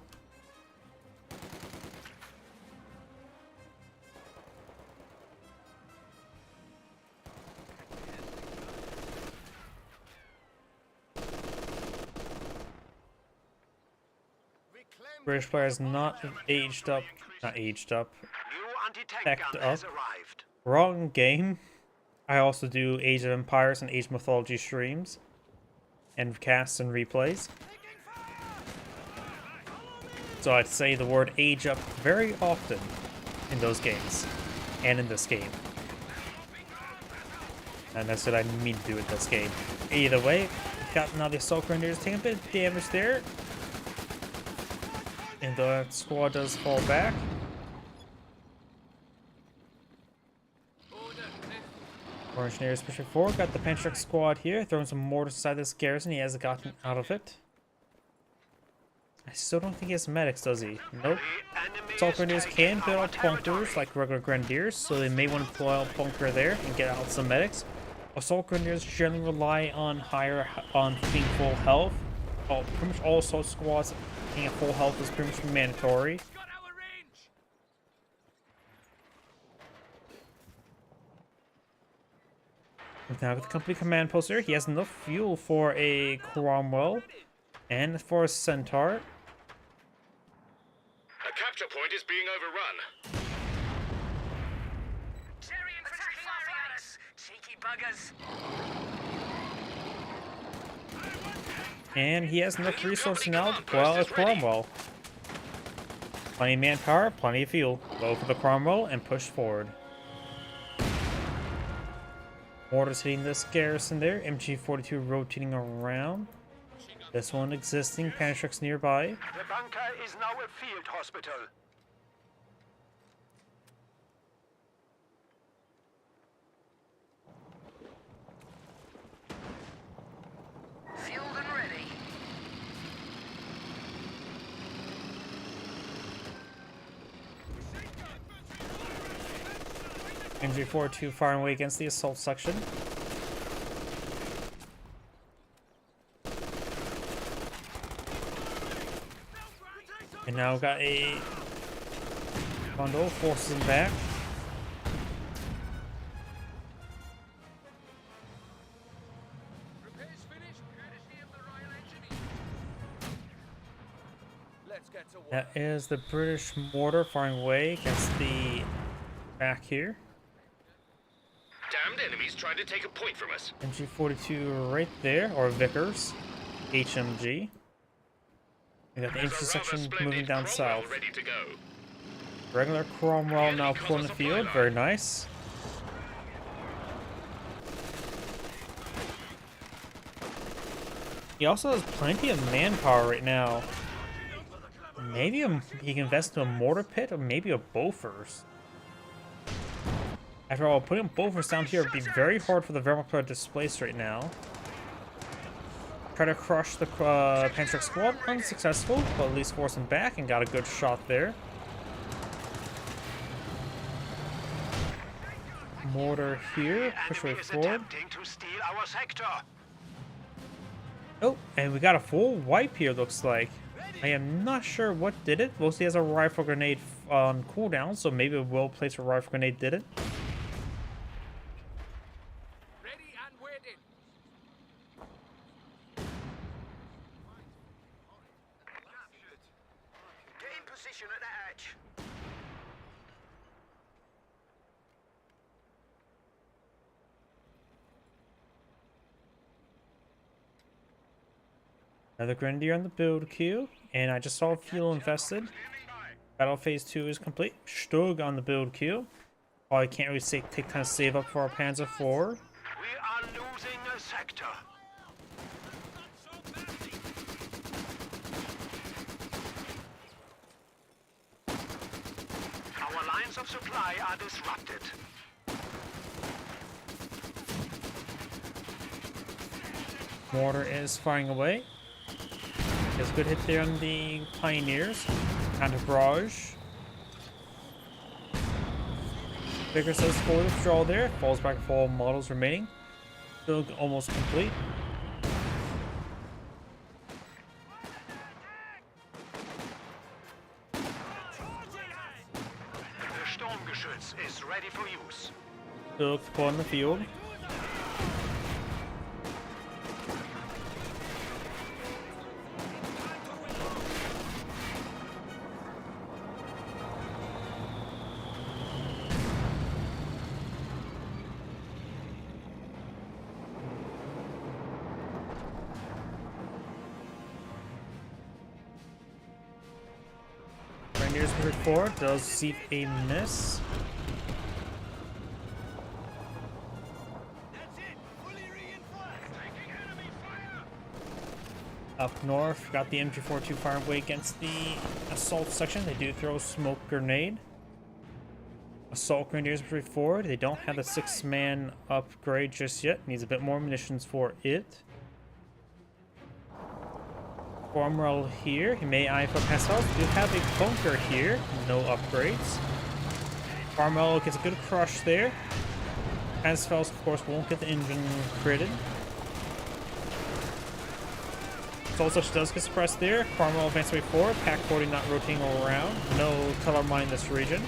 [SPEAKER 1] British players not aged up. Not aged up.
[SPEAKER 3] New anti-tank
[SPEAKER 1] Backed
[SPEAKER 3] gun
[SPEAKER 1] up.
[SPEAKER 3] has arrived.
[SPEAKER 1] Wrong game. I also do Age of Empires and Age of Mythology streams. And casts and replays. So I'd say the word age up very often in those games. And in this game. And that's what I mean to do in this game. Either way, got now the Assault Grenadiers taking a bit of damage there. And the squad does fall back. More engineers pushing forward. Got the Pantrek squad here. Throwing some mortars inside this garrison. He hasn't gotten out of it. I still don't think he has medics, does he? Nope. Assault Grenadiers can build out bunkers like regular Grenadiers, so they may want to pull out a bunker there and get out some medics. Assault Grenadiers generally rely on being full health. Pretty much all assault squads being at full health is pretty much mandatory. Now with the company command post there, he has enough fuel for a Cromwell and for a Centaur.
[SPEAKER 3] A capture point is being overrun.
[SPEAKER 4] Cherry infantry firing at us! Cheeky buggers!
[SPEAKER 1] And he has enough resources now to pull out a Cromwell. Plenty of manpower, plenty of fuel. Go for the Cromwell and push forward. Mortars hitting this garrison there. MG42 rotating around. This one existing, Pantrix nearby.
[SPEAKER 2] The bunker is now a field hospital.
[SPEAKER 4] Fueled and ready.
[SPEAKER 1] MG42 firing away against the assault section. And now we've got a bundle, forces him back.
[SPEAKER 2] Repairs finished, courtesy of the Royal Engineers. Let's get to work.
[SPEAKER 1] That is the British mortar firing away against the back here.
[SPEAKER 2] Damned enemies trying to take a point from us.
[SPEAKER 1] MG42 right there, or Vickers, HMG. We got the intersection moving down south.
[SPEAKER 2] Ready to go.
[SPEAKER 1] Regular Cromwell now pulling the field, very nice. He also has plenty of manpower right now. Maybe he can invest in a mortar pit or maybe a Bofors. After all, putting Bofors down here would be very hard for the Wehrmacht to displace right now. Try to crush the Panzer squad, unsuccessful, but at least force him back and got a good shot there. Mortar here, push way forward.
[SPEAKER 2] To steal our sector.
[SPEAKER 1] Oh, and we got a full wipe here, looks like. I am not sure what did it. Mostly has a rifle grenade on cooldown, so maybe a well-placed rifle grenade did it.
[SPEAKER 2] Ready and waiting. Get in position at the hatch.
[SPEAKER 1] Another Grenadier on the build queue, and I just saw fuel invested. Battle phase 2 is complete. Stug on the build queue. While I can't really take time to save up for our Panzer IV.
[SPEAKER 2] We are losing a sector. Our lines of supply are disrupted.
[SPEAKER 1] Mortar is firing away. There's a good hit there on the Pioneers. Counter barrage. Bigger says forward withdrawal there. Falls back for all models remaining. Still almost complete.
[SPEAKER 2] The Sturmgeschütz is ready for use.
[SPEAKER 1] Still on the field. Rangers 4 does receive a miss. Up north, got the MG42 firing away against the assault section. They do throw a smoke grenade. Assault Grenadiers 4. They don't have the 6-man upgrade just yet. Needs a bit more munitions for it. Cromwell here. He may eye for Pascal. We do have a bunker here. No upgrades. Cromwell gets a good crush there. Pasfels, of course, won't get the engine critted. Soul Such does get suppressed there. Cromwell advances way forward. Pack 40 not rotating around. No color mine in this region.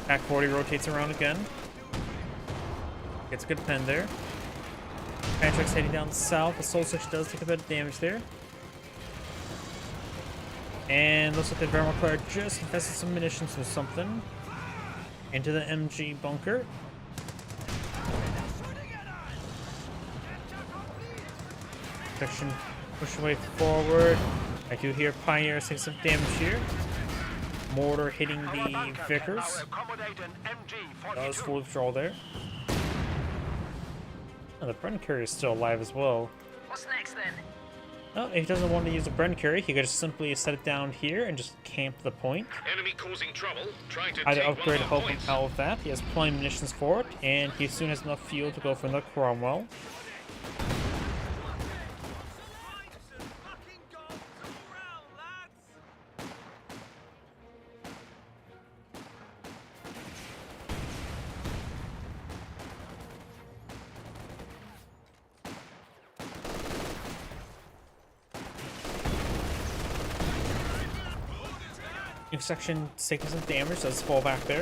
[SPEAKER 1] Pack 40 rotates around again. Gets a good pen there. Pantrax heading down south. The Soul Such does take a bit of damage there. And looks like the Wehrmacht player just invested some munitions or something into the MG bunker. Section push away forward. I do hear Pioneer take some damage here. Mortar hitting the Vickers. That was full withdrawal there. Oh, the Bren carrier is still alive as well.
[SPEAKER 4] What's next then?
[SPEAKER 1] Oh, if he doesn't want to use a Bren carry, he could just simply set it down here and just camp the point.
[SPEAKER 3] Enemy causing trouble, trying to
[SPEAKER 1] Either
[SPEAKER 3] take
[SPEAKER 1] upgrade
[SPEAKER 3] one
[SPEAKER 1] or
[SPEAKER 3] of
[SPEAKER 1] help
[SPEAKER 3] our
[SPEAKER 1] him
[SPEAKER 3] points.
[SPEAKER 1] out with that. He has plenty of munitions for it, and he soon has enough fuel to go for another Cromwell. New section taking some damage, does fall back there.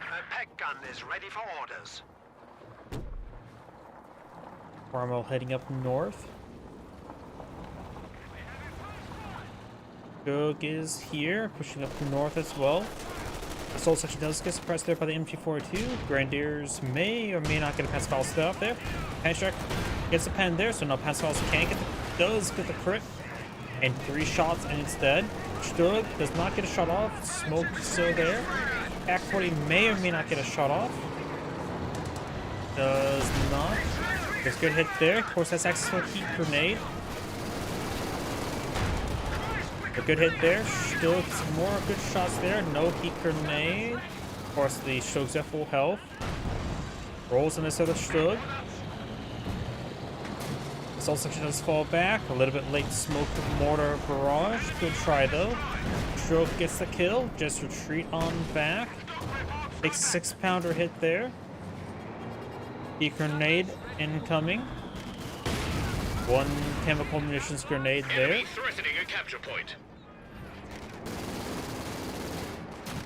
[SPEAKER 5] A peg gun is ready for orders.
[SPEAKER 1] Cromwell heading up north. Gug is here, pushing up north as well. Assault section does get suppressed there by the MG42. Grenadiers may or may not get a Pascal stop there. Panstrike gets a pen there, so no Pascals can't get does get the crit. And 3 shots and it's dead. Stug does not get a shot off. Smoke still there. Pack 40 may or may not get a shot off. Does not. There's a good hit there. Of course, that's access for a heat grenade. A good hit there. Still some more good shots there. No heat grenade. Of course, the Stug's at full health. Rolls in this other Stug. Assault section does fall back. A little bit late smoke with mortar barrage. Good try though. Stug gets the kill. Just retreat on back. Takes a 6-pounder hit there. Heat grenade incoming. 1 chemical munitions grenade there.
[SPEAKER 3] Enemy threatening a capture point.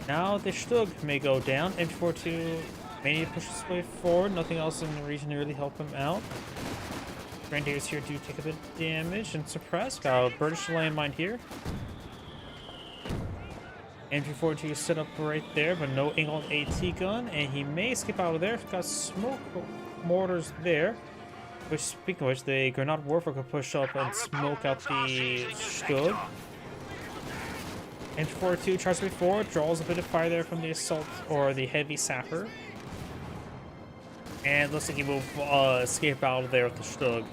[SPEAKER 1] Now the Stug may go down. M42 may need to push his way forward. Nothing else in the region to really help him out. Grenadiers here do take a bit of damage and suppress. Got a British landmine here. MG42 is set up right there, but no England AT gun, and he may skip out of there. Got smoke mortars there. Which, speaking of which, the Grenade Warfare could push up and smoke out the Stug. MG42 tries to be forward, draws a bit of fire there from the assault or the heavy sapper. And looks like he will escape out of there with the Stug.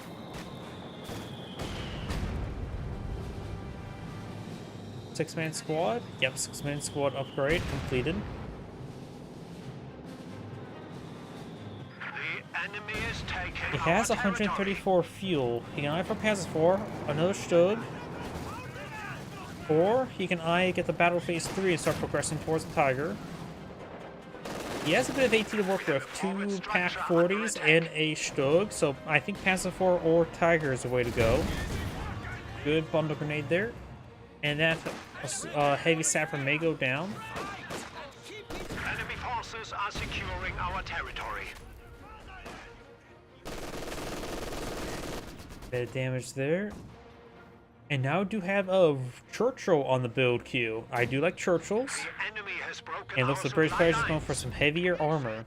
[SPEAKER 1] Six-man squad? Yep, 6-man squad upgrade completed.
[SPEAKER 5] The enemy is taking
[SPEAKER 1] He has
[SPEAKER 5] our territory.
[SPEAKER 1] 134 fuel. He can either pass it for another Stug, or he can get the battle phase 3 and start progressing towards the Tiger. He has a bit of AT to work with, 2 Pack 40s and a Stug, so I think Passive 4 or Tiger is the way to go. Good bundle grenade there. And that heavy sapper may go down.
[SPEAKER 5] Enemy forces are securing our territory.
[SPEAKER 1] Bit of damage there. And now do have a Churchill on the build queue. I do like Churchills.
[SPEAKER 5] The enemy has broken
[SPEAKER 1] And looks
[SPEAKER 5] our
[SPEAKER 1] like the British
[SPEAKER 5] supply
[SPEAKER 1] players are going
[SPEAKER 5] lines.
[SPEAKER 1] for some heavier armor.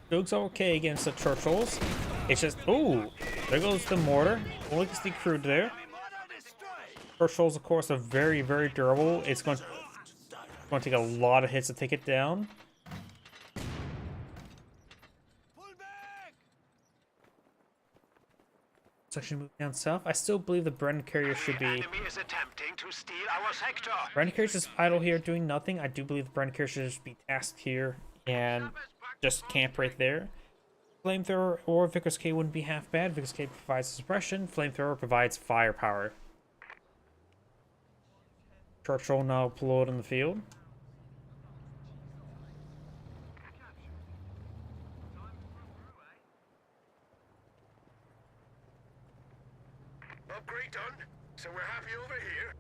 [SPEAKER 1] Stug's okay against the Churchills. It's just, ooh, there goes the mortar. Only gets decrewed there. Churchills, of course, are very, very durable. It's going to take a lot of hits to take it down. Section move down south. I still believe the Bren carrier should
[SPEAKER 5] The
[SPEAKER 1] be.
[SPEAKER 5] enemy is attempting to steal our sector.
[SPEAKER 1] Bren carrier is just idle here doing nothing. I do believe the Bren carrier should just be tasked here and just camp right there. Flamethrower or Vickers K wouldn't be half bad. Vickers K provides suppression. Flamethrower provides firepower. Churchill now deployed in the field.
[SPEAKER 2] Upgrade done, so we're happy over here.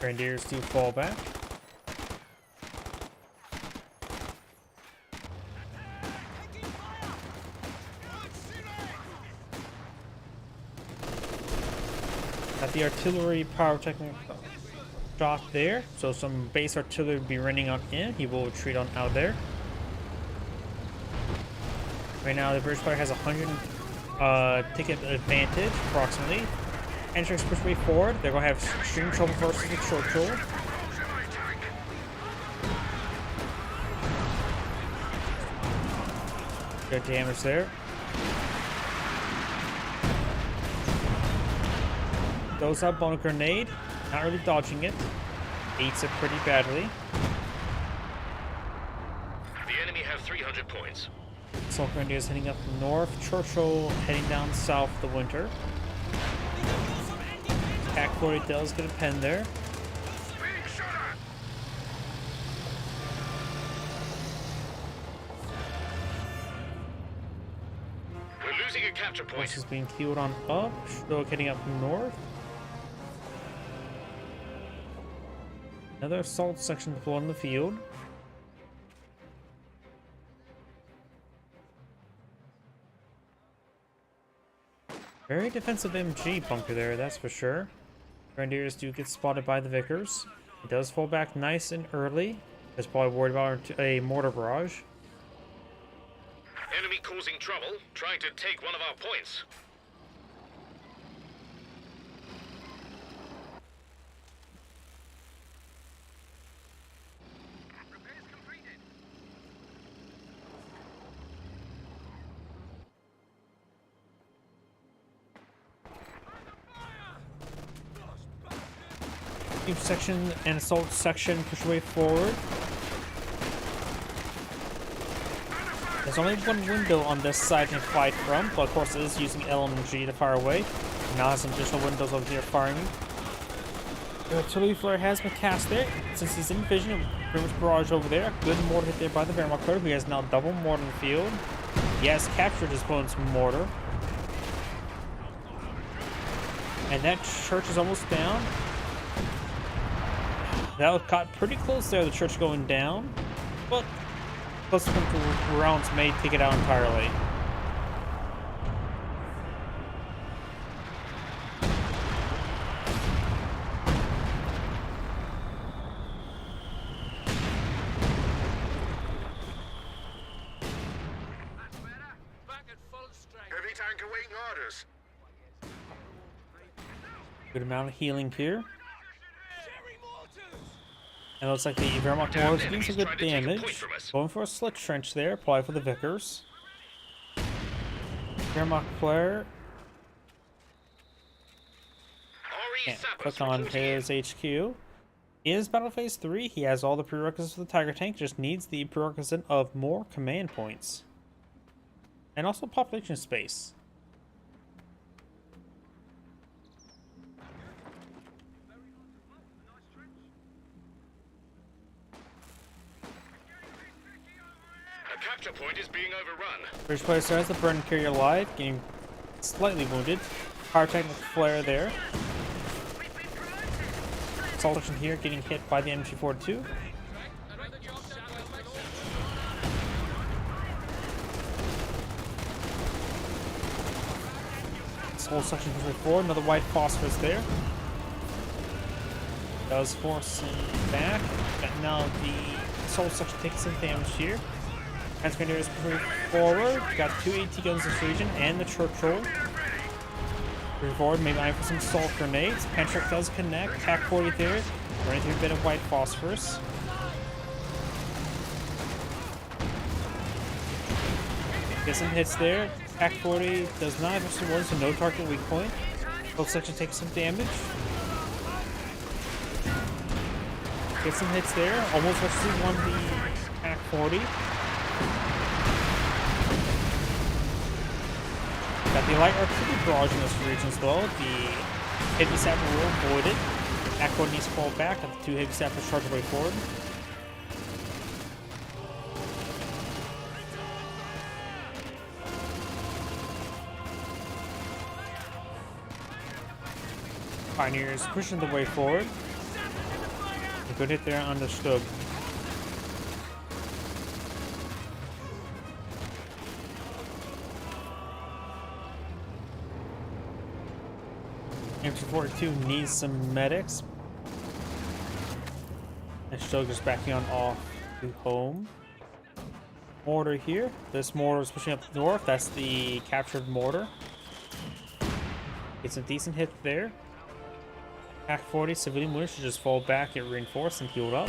[SPEAKER 1] Grenadiers do fall back. Got the artillery pyrotechnic shot there, so some base artillery will be running on in. He will retreat on out there. Right now, the British player has 100 take advantage, approximately. Entrance push way forward. They're going to have extreme trouble versus the Churchill. Good damage there. Goes up on a grenade. Not really dodging it. Eats it pretty badly.
[SPEAKER 3] The enemy have 300 points.
[SPEAKER 1] Assault Grenadiers heading up north. Churchill heading down south the winter. Pack 40 does get a pen there.
[SPEAKER 3] We're losing a capture point.
[SPEAKER 1] Force is being queued on up. Still heading up north. Another assault section deployed in the field. Very defensive MG bunker there, that's for sure. Grenadiers do get spotted by the Vickers. It does fall back nice and early. It's probably worried about a mortar barrage.
[SPEAKER 3] Enemy causing trouble, trying to take one of our points.
[SPEAKER 2] Repairs completed.
[SPEAKER 1] Team section and assault section push way forward. There's only one window on this side to fight from, but of course it is using LMG to fire away. Now has some additional windows over here firing. The artillery flare has been cast there. Since he's in vision, pretty much barrage over there. Good mortar hit there by the Wehrmacht player, who has now double mortar in the field. He has captured his opponent's mortar. And that church is almost down. That was caught pretty close there, the church going down. But subsequent rounds may take it out entirely.
[SPEAKER 2] Heavy tank awaiting orders.
[SPEAKER 1] Good amount of healing here. And it looks like the Wehrmacht mortars are doing some good damage. Going for a slit trench there, probably for the Vickers. Wehrmacht player can't click on his HQ. He is Battle Phase 3. He has all the prerequisites for the Tiger tank, just needs the prerequisite of more command points. And also population space.
[SPEAKER 3] A capture point is being overrun.
[SPEAKER 1] British player still has the burn carrier alive, getting slightly wounded. Pyrotechnic flare there. Assault section here getting hit by the MG42. Assault section pushing forward, another white phosphorus there. Does force him back. And now the assault section takes some damage here. Transgrenadier is pushing forward. Got two AT guns in this region and the Churchill. Moving forward, maybe eyeing for some assault grenades. Pentrick does connect. TAC 40 there. Running through a bit of white phosphorus. Get some hits there. TAC 40 does not have extra one, so no target weak point. Both section takes some damage. Get some hits there. Almost actually won the TAC 40. Got the light artillery barrage in this region as well. The heavy sapper will avoid it. TAC 40 needs to fall back. Got the two heavy sappers charge away forward. Pioneers pushing the way forward. A good hit there, understood. MG42 needs some medics. And Stoker's backing on off to home. Mortar here. This mortar is pushing up north. That's the captured mortar. Get some decent hits there. Pack 40 civilian wounded should just fall back, get reinforced, and healed up.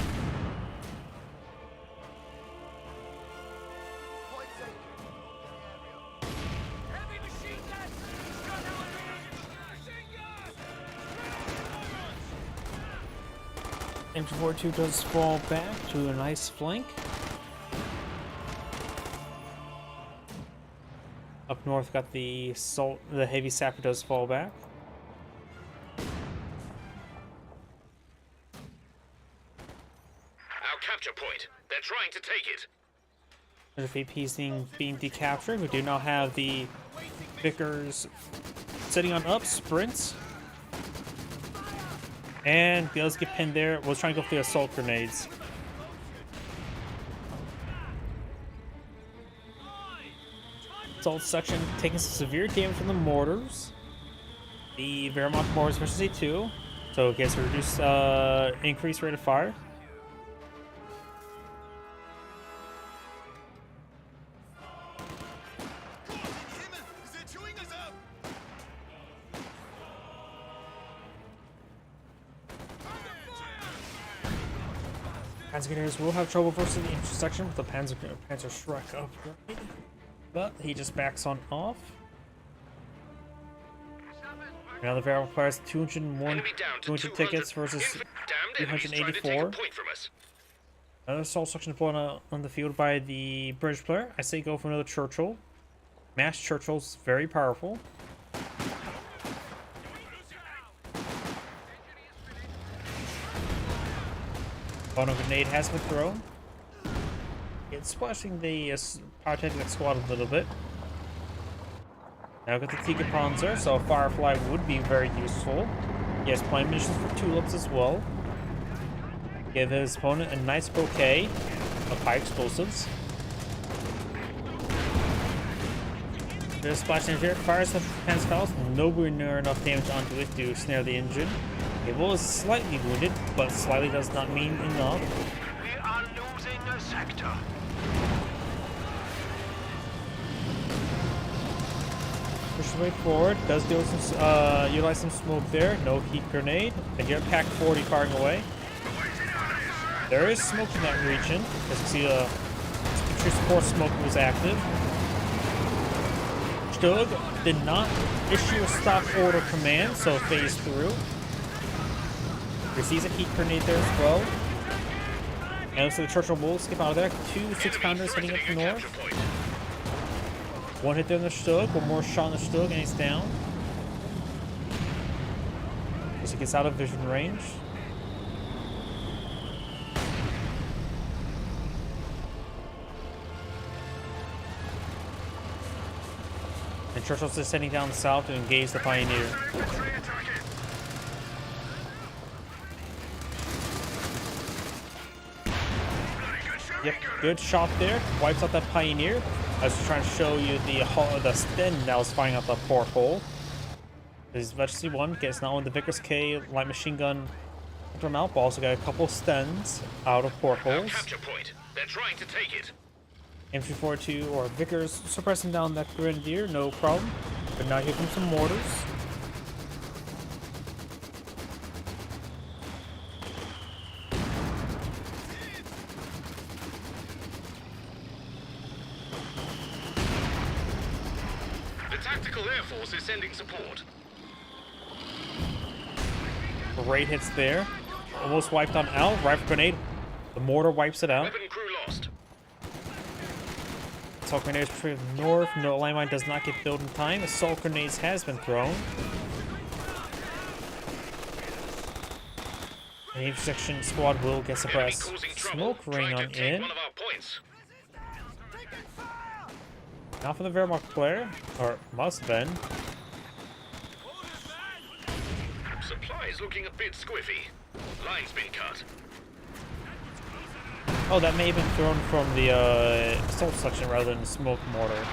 [SPEAKER 5] Point taken.
[SPEAKER 4] Heavy machine guns! Gun machine guns!
[SPEAKER 1] MG42 does fall back to a nice flank. Up north, got the heavy sapper does fall back.
[SPEAKER 3] Our capture point. They're trying to take it.
[SPEAKER 1] There's VPs being decaptured. We do now have the Vickers sitting on up sprints. And the others get pinned there. Was trying to go for the assault grenades. Assault section taking some severe damage from the mortars. The Wehrmacht mortars versus A2. So it gets a reduced increased rate of fire.
[SPEAKER 5] Himmel, they're chewing us up.
[SPEAKER 1] Panzergrenadiers will have trouble versus the intersection with the Panzer Shrek upgrade, but he just backs on off. Now the Wehrmacht players 201
[SPEAKER 3] Enemy down to
[SPEAKER 1] 200 tickets versus
[SPEAKER 3] Damned enemies trying to take a
[SPEAKER 1] 384.
[SPEAKER 3] point from us.
[SPEAKER 1] Another assault section deployed on the field by the British player. I say go for another Churchill. Mass Churchill's very powerful. Bono grenade has been thrown. It's splashing the pyrotechnic squad a little bit. Now got the Tiger Panzer, so Firefly would be very useful. He has plenty of munitions for tulips as well. Give his opponent a nice bouquet of high explosives. There's splash damage here. Fires the Panzerfaust, nowhere near enough damage onto it to snare the engine. It was slightly wounded, but slightly does not mean enough.
[SPEAKER 3] We are losing a sector.
[SPEAKER 1] Push his way forward. Does deal with some, utilize some smoke there. No heat grenade. I hear Pack 40 firing away. There is smoke in that region. As you see, infantry support smoke was active. Stug did not issue a stop order command, so phased through. Receives a heat grenade there as well. And looks like the Churchill will skip out of there. 2 6-pounders heading up the north. One hit there in the Stug, one more shot in the Stug, and he's down. As he gets out of vision range. And Churchill's just heading down south to engage the Pioneer. Yep, good shot there. Wipes out that Pioneer. I was trying to show you the Sten that was firing out the porthole. This Vegecy 1 gets not only the Vickers K light machine gun from out, but also got a couple Stens out of portholes.
[SPEAKER 3] Capture point. They're trying to take it.
[SPEAKER 1] Infantry 42 or Vickers suppressing down that Grenadier, no problem. But now here comes some mortars.
[SPEAKER 3] The Tactical Air Force is sending support.
[SPEAKER 1] Great hits there. Almost wiped on Al. Rifle grenade. The mortar wipes it out.
[SPEAKER 3] Weapon crew lost.
[SPEAKER 1] Assault grenades to the north. No landmine does not get built in time. Assault grenades has been thrown. The intersection squad will get suppressed.
[SPEAKER 3] Enemy causing trouble.
[SPEAKER 1] Smoke ring
[SPEAKER 3] Trying
[SPEAKER 1] on
[SPEAKER 3] to take
[SPEAKER 1] in.
[SPEAKER 3] one of our points.
[SPEAKER 1] Now for the Wehrmacht player, or must have been.
[SPEAKER 3] Supply is looking a bit squiffy. Line's been cut.
[SPEAKER 1] Oh, that may have been thrown from the assault section rather than the smoke mortar.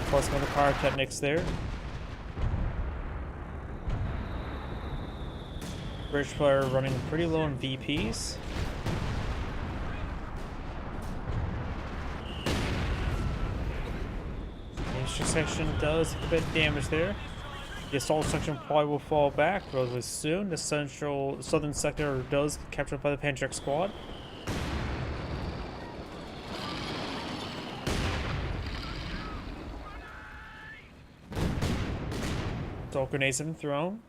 [SPEAKER 1] Plus another pyrotechnics there. British player running pretty low on VPs. The intersection does a bit of damage there. The assault section probably will fall back relatively soon. The southern sector does get captured by the Panzer squad. Assault grenades have been thrown.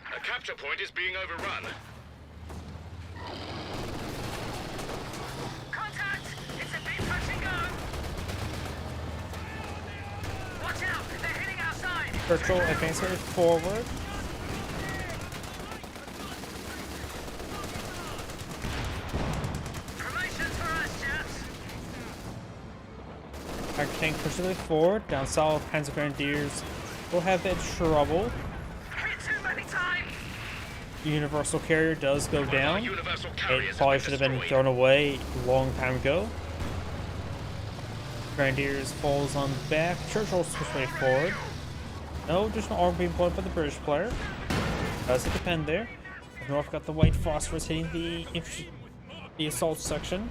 [SPEAKER 3] A capture point is being overrun.
[SPEAKER 4] Contact! It's a big touch and go! Watch out! They're hitting our side!
[SPEAKER 1] Churchill advancing forward.
[SPEAKER 4] Promotions for us, chaps!
[SPEAKER 1] Our tank pushes it forward. Down south, Panzer Grenadiers will have that trouble.
[SPEAKER 4] Hit too many times!
[SPEAKER 1] The Universal Carrier does go down.
[SPEAKER 3] Universal
[SPEAKER 1] It
[SPEAKER 3] carriers
[SPEAKER 1] probably
[SPEAKER 3] have
[SPEAKER 1] should have been
[SPEAKER 3] destroyed.
[SPEAKER 1] thrown away a long time ago. Grenadiers falls on back. Churchill's pushed way forward. No additional armor being blown by the British player. Does it depend there? North got the white phosphorus hitting the assault section.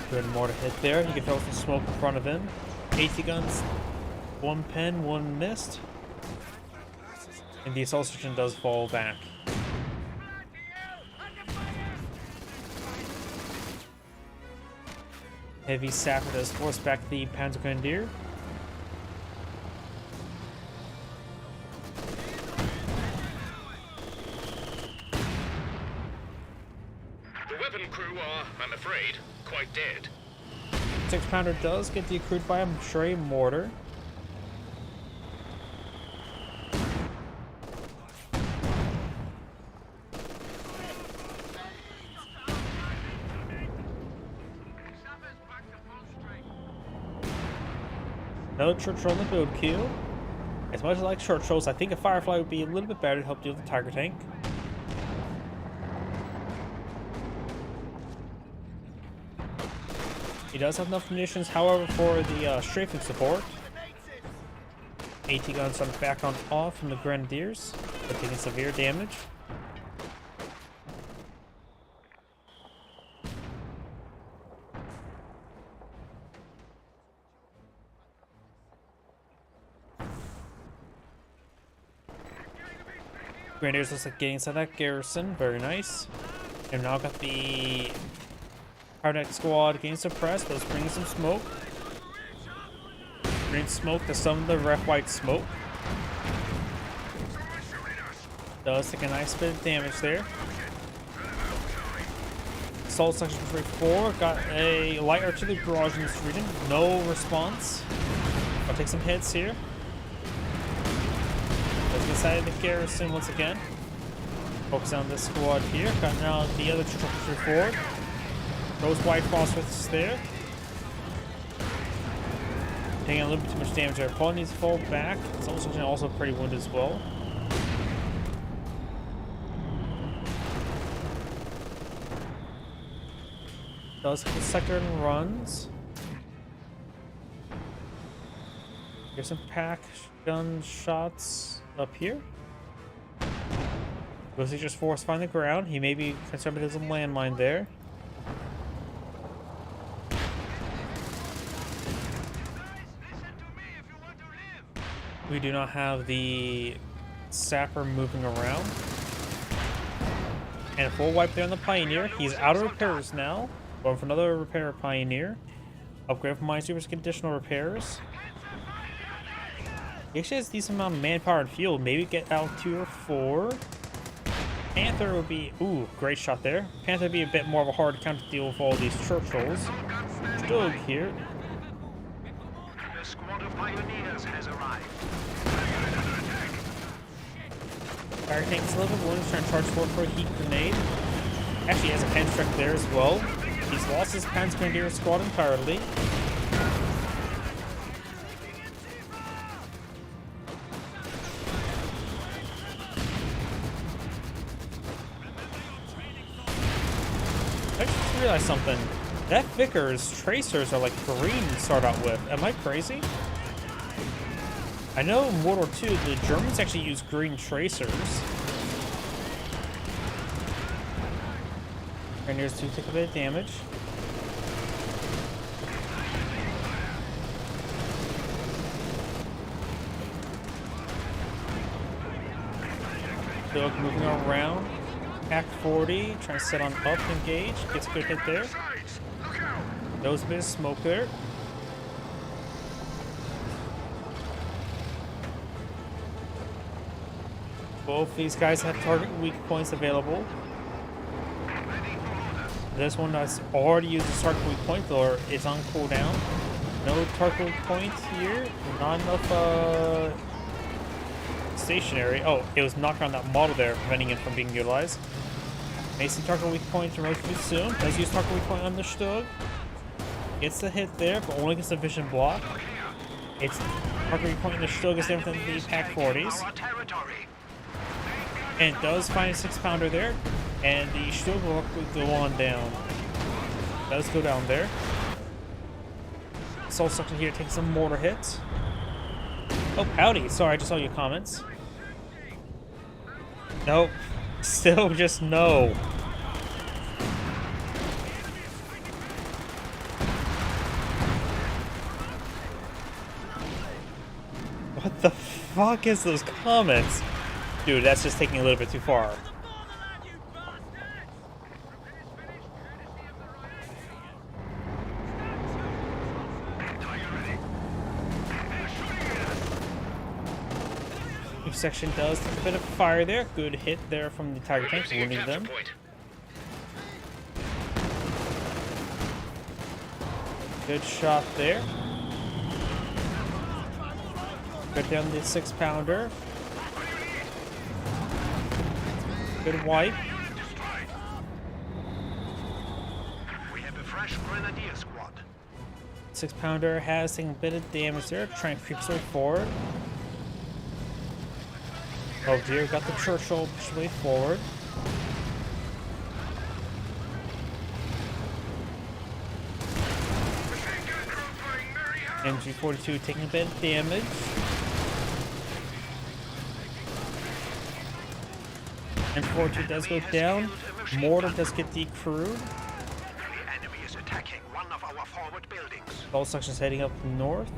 [SPEAKER 1] Good mortar hit there. You can throw some smoke in front of him. 80 guns, one pen, one missed. And the assault section does fall back. Heavy sapper does force back the Panzer Grenadier.
[SPEAKER 3] The weapon crew are, I'm afraid, quite dead.
[SPEAKER 1] 6-pounder does get decrewed by a stray mortar. No Churchill on the build queue. As much as I like Churchills, I think a Firefly would be a little bit better to help deal with the Tiger tank. He does have enough munitions, however, for the strafing support. 80 guns on back on off from the Grenadiers. They're taking severe damage. Grenadiers looks like getting inside that garrison. Very nice. And now got the Hardneck squad getting suppressed. Let's bring in some smoke. Green smoke to some of the red white smoke. Does take a nice bit of damage there. Assault section 4 got a light artillery barrage in this region. No response. I'll take some hits here. Let's get inside the garrison once again. Focus on this squad here. Got now the other Churchill forward. Those white phosphorus there. Taking a little bit too much damage there. Paul needs to fall back. Assault section also pretty wounded as well. Does hit the sector and runs. Here's some pack gun shots up here. Goes he just force find the ground. He may be concerned with his landmine there. We do not have the sapper moving around. And a full wipe there on the Pioneer. He's out of repairs now. Going for another repair Pioneer. Upgrade from Minesweepers to get additional repairs. He actually has a decent amount of manpower and fuel. Maybe get out 2 or 4. Panther would be... Ooh, great shot there. Panther would be a bit more of a hard count to deal with all these Churchills. Stug here.
[SPEAKER 2] The squad of pioneers has arrived.
[SPEAKER 1] Fire tank's a little bit wounded, trying to charge forward for a heat grenade. Actually, he has a pen strike there as well. He's lost his Panzer Grenadier squad entirely. I just realized something. That Vickers tracers are like green to start out with. Am I crazy? I know in World War II, the Germans actually used green tracers. Grenadiers do take a bit of damage. Still moving around. Pack 40, trying to set on up, engage. Gets a good hit there.
[SPEAKER 2] Sides! Look out!
[SPEAKER 1] Those bit of smoke there. Both these guys have target weak points available. This one has already used its target weak point, though it's on cooldown. No target weak point here. Not enough stationary. Oh, it was knocking on that model there, preventing it from being utilized. Mason target weak point removed too soon. Does use target weak point on the Stug. Gets the hit there, but only gets the vision block. It's target weak point in the Stug is different than the Pack 40s.
[SPEAKER 2] Our territory!
[SPEAKER 1] And it does find a 6-pounder there, and the Stug will go on down. Does go down there. Soul Suction here takes some mortar hits. Oh, howdy. Sorry, I just saw your comments. Nope. Still just no. What the fuck is those comments? Dude, that's just taking a little bit too far. Each section does take a bit of fire there. Good hit there from the Tiger tanks, wounding them.
[SPEAKER 2] Point.
[SPEAKER 1] Good shot there. Got down the 6-pounder. Good wipe.
[SPEAKER 2] We have a fresh grenadier squad.
[SPEAKER 1] 6-pounder has taken a bit of damage there, trying to creep its way forward. Oh dear, got the Churchill push way forward. MG42 taking a bit of damage. M42 does go down. Mortar does get decrewed.
[SPEAKER 2] The enemy is attacking one of our forward buildings.
[SPEAKER 1] All sections heading up north.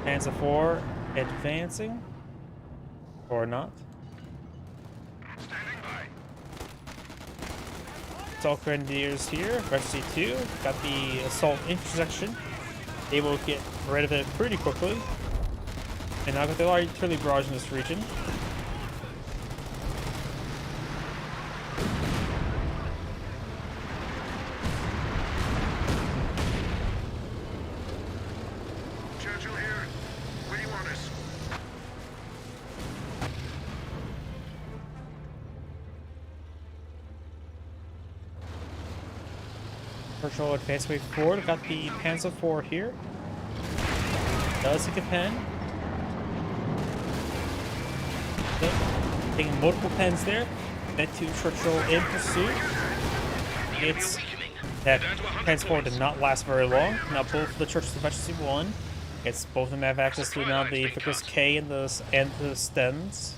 [SPEAKER 1] Panzer IV advancing. Or not.
[SPEAKER 2] Standing by.
[SPEAKER 1] Assault Grenadiers here. Registry 2. Got the assault intersection. Able to get rid of it pretty quickly. And now got the artillery barrage in this region.
[SPEAKER 2] Churchill here. Where do you want us?
[SPEAKER 1] Churchill advance way forward. Got the Panzer IV here. Does take a pen. Yep. Taking multiple pens there. That to Churchill in pursuit. It's that Panzer IV did not last very long. Now both of the Churchills eventually won. It's both of them have access to now the Vickers K and the Stens.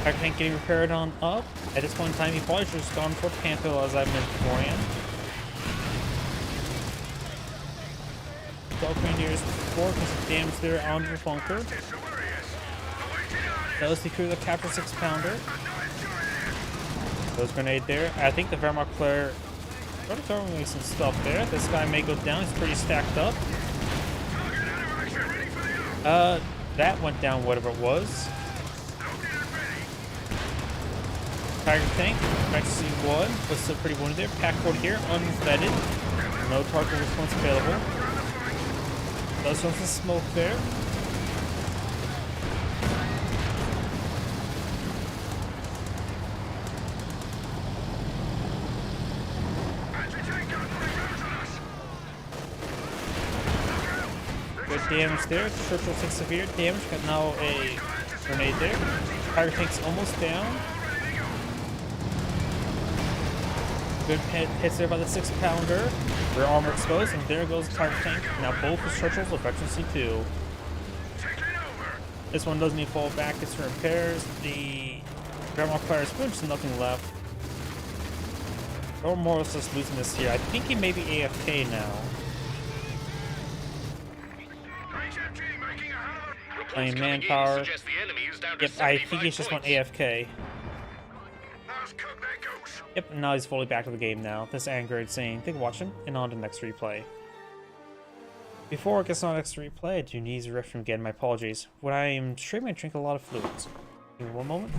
[SPEAKER 1] Tiger tank getting repaired on up. At this point in time, he probably should have just gone for Panther as I mentioned beforehand. Assault Grenadiers 4 some damage there on the bunker. Does decrew the capture 6-pounder. Those grenade there. I think the Wehrmacht player started throwing some stuff there. This guy may go down. He's pretty stacked up. That went down, whatever it was. Tiger tank, Majesty 1 was still pretty wounded there. Pack 40 here, unvetted. No target response available. Does throw some smoke there. Good damage there. Churchill takes severe damage. Got now a Grenade there. Fire tank's almost down. Good hits there by the 6-pounder. Rear armor exposed, and there goes the Tiger tank. Now both his Churchills with efficiency 2. This one doesn't even fall back, it's repairs. The Wehrmacht fires flinch, nothing left. Or Morris just losing this here. I think he may be AFK now. Playing manpower. Yep, I think he's just went AFK. Yep, and now he's fully back to the game now. This Angrid saying, thank you for watching, and on to the next replay. Before it gets on the next replay, I do need to rest from again, my apologies. When I am streaming, I drink a lot of fluids. Give me one moment.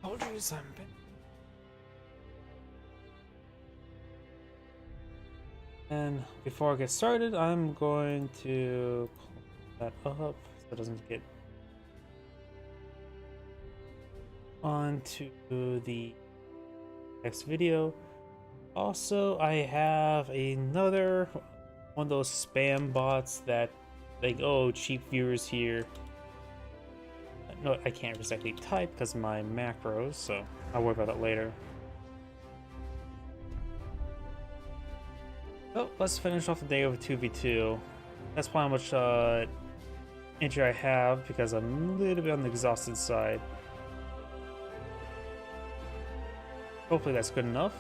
[SPEAKER 1] Apologies, I'm bit. And before I get started, I'm going to pull that up so it doesn't get onto the next video. Also, I have another one of those spam bots that like, oh, cheap viewers here. No, I can't exactly type because of my macros, so I'll worry about that later. So let's finish off the day with 2v2. That's probably how much injury I have because I'm a little bit on the exhausted side. Hopefully that's good enough.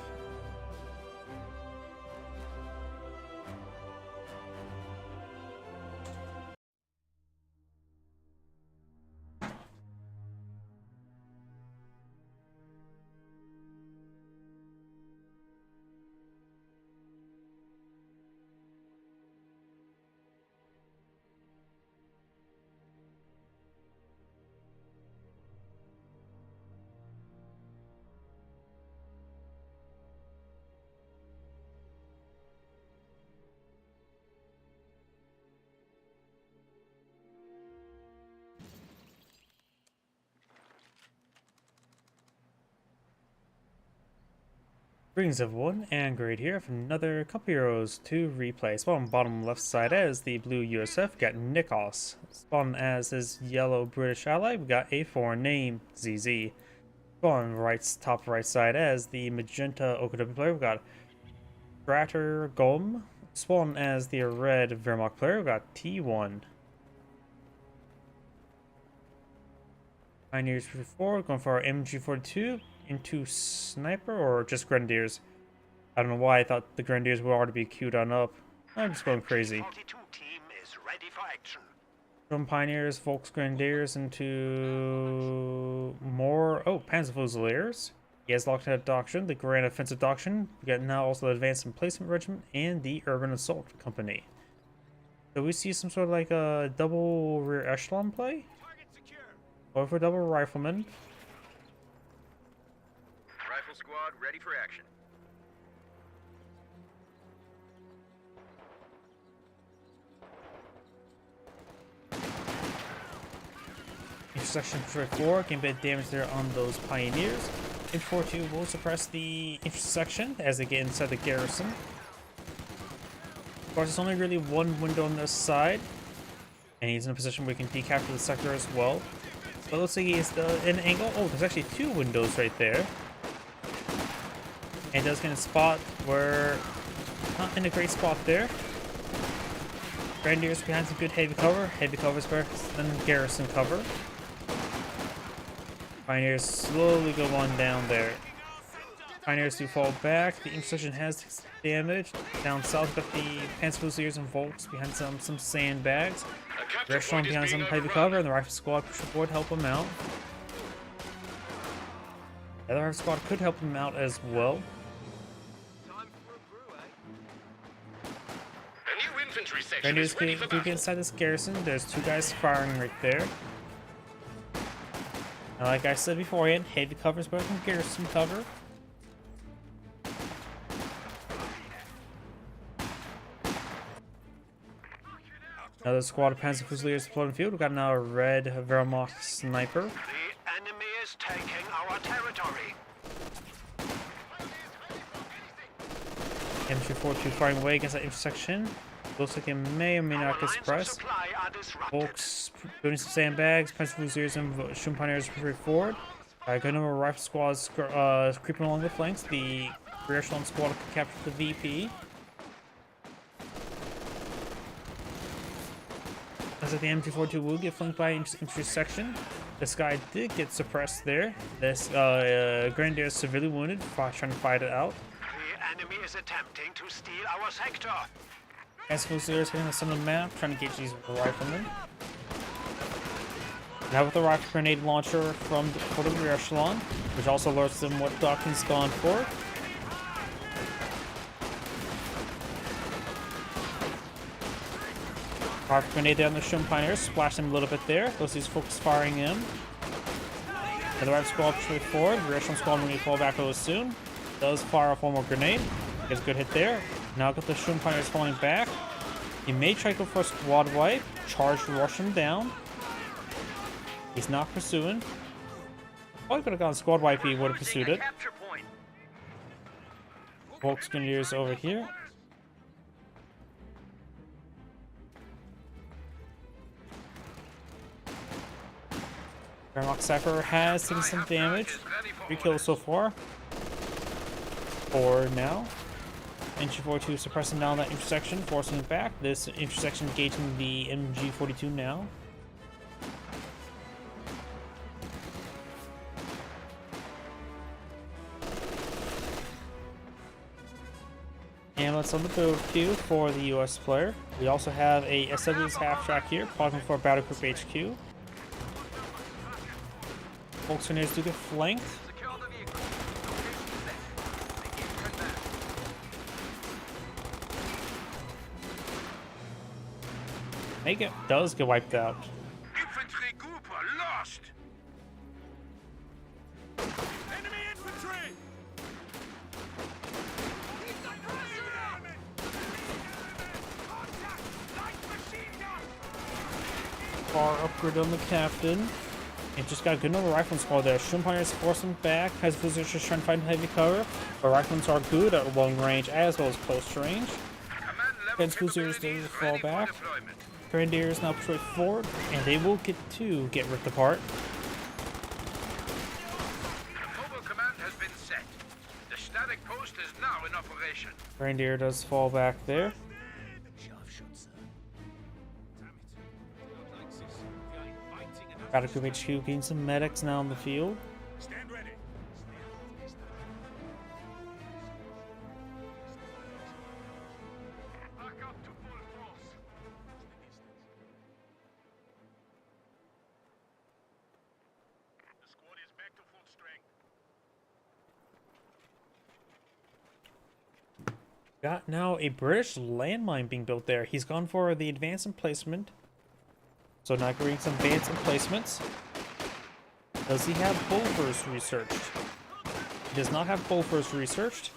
[SPEAKER 1] Greetings everyone, and Great here for another Couple Heroes 2 replay. Spawn bottom left side as the blue USF, we got Nikos. Spawn as his yellow British ally, we got a foreign name, ZZ. Spawn top right side as the magenta OKW player, we got Strater Golm. Spawn as the red Wehrmacht player, we got T1. Pioneers 44, going for our MG42. Into sniper or just grenadiers? I don't know why I thought the grenadiers would already be queued on up. I'm just going crazy. From pioneers, Volks grenadiers into more. Oh, Panzer Fusiliers. He has locked head doctrine, the Grand Offensive Doctrine. We got now also the Advanced Emplacement Regiment and the Urban Assault Company. So we see some sort of like a double rear echelon play. Or for double rifleman.
[SPEAKER 2] Squad ready for action.
[SPEAKER 1] Intersection 4 can bit damage there on those pioneers. Infantry 42 will suppress the intersection as they get inside the garrison. Of course, there's only really one window on this side, and he's in a position where he can decapture the sector as well. But it looks like he is in an angle. Oh, there's actually two windows right there. And does get a spot where not in a great spot there. Grenadiers behind some good heavy cover. Heavy cover is better than garrison cover. Pioneers slowly go on down there. Pioneers do fall back. The intersection has damage. Down south, got the Panzerfusiliers and Volks behind some sandbags. The Echelon behind some heavy cover, and the Rifle Squad push forward to help them out. The other Rifle Squad could help them out as well.
[SPEAKER 2] A new infantry section
[SPEAKER 1] Grenadiers
[SPEAKER 2] is ready
[SPEAKER 1] do
[SPEAKER 2] for
[SPEAKER 1] get
[SPEAKER 2] battle.
[SPEAKER 1] inside this garrison. There's two guys firing right there. And like I said beforehand, heavy cover is better than garrison cover. Another squad of Panzerfusiliers deployed in the field. We've got now a red Wehrmacht sniper.
[SPEAKER 3] The enemy is taking our territory.
[SPEAKER 1] MG42 firing away against that intersection. Looks like it may or may not get
[SPEAKER 3] Lines of
[SPEAKER 1] suppressed.
[SPEAKER 3] supply are disrupted.
[SPEAKER 1] Volks building some sandbags. Panzerfusiliers and Sturmpioneers push forward. Good number of rifle squads creeping along the flanks. The rear echelon squad captured the VP. As if the MG42 will get flanked by infantry section. This guy did get suppressed there. This Grenadier is severely wounded, trying to fight it out.
[SPEAKER 3] The enemy is attempting to steal our sector.
[SPEAKER 1] Panzerfusiliers hitting the center of the map, trying to get these riflemen. Now with the rocket grenade launcher for the rear echelon, which also alerts them what docking's gone for. Rocket grenade down the Sturmpioneers, splash them a little bit there. These folks firing in. And the right squad push forward. The rear echelon squad will fall back a little soon. Does fire off one more grenade. Gets a good hit there. Now got the Sturmpioneers falling back. He may try to go for a squad wipe. Charge to rush him down. He's not pursuing. Probably could have gone squad wipe, he would have pursued it.
[SPEAKER 4] Capture point.
[SPEAKER 1] Volks Grenadiers over here. Wehrmacht Cypher has taken some damage. 3 kills so far. 4 now. MG42 suppressing down that intersection, forcing it back. This intersection engaging the MG42 now. Amulets on the build queue for the US player. We also have a SW's half track here, calling for Battle Group HQ. Volks Grenadiers do get flanked.
[SPEAKER 4] Secure the vehicle. Location set. Begin combat.
[SPEAKER 1] Does get wiped out.
[SPEAKER 2] Infantry group are lost.
[SPEAKER 3] Enemy infantry!
[SPEAKER 1] Far upgrade on the captain. It just got a good number of riflemen squad there. Sturmpioneers force them back. Panzerfusiliers just trying to find heavy cover. But riflemen are good at long range as well as close range.
[SPEAKER 2] Command level
[SPEAKER 1] Panzerfusiliers do
[SPEAKER 2] capabilities
[SPEAKER 1] fall
[SPEAKER 2] ready for
[SPEAKER 1] back.
[SPEAKER 2] deployment.
[SPEAKER 1] Grenadiers now push forward, and they will get ripped apart.
[SPEAKER 2] The mobile command has been set. The static post is now in operation.
[SPEAKER 1] Grenadier does fall back there. Battle Group HQ getting some medics now in the field.
[SPEAKER 3] Stand ready. Back up to full force. The squad is back to full strength.
[SPEAKER 1] Got now a British landmine being built there. He's gone for the advanced emplacement. So now getting some advanced emplacements. Does he have Bulvers researched? He does not have Bulvers researched.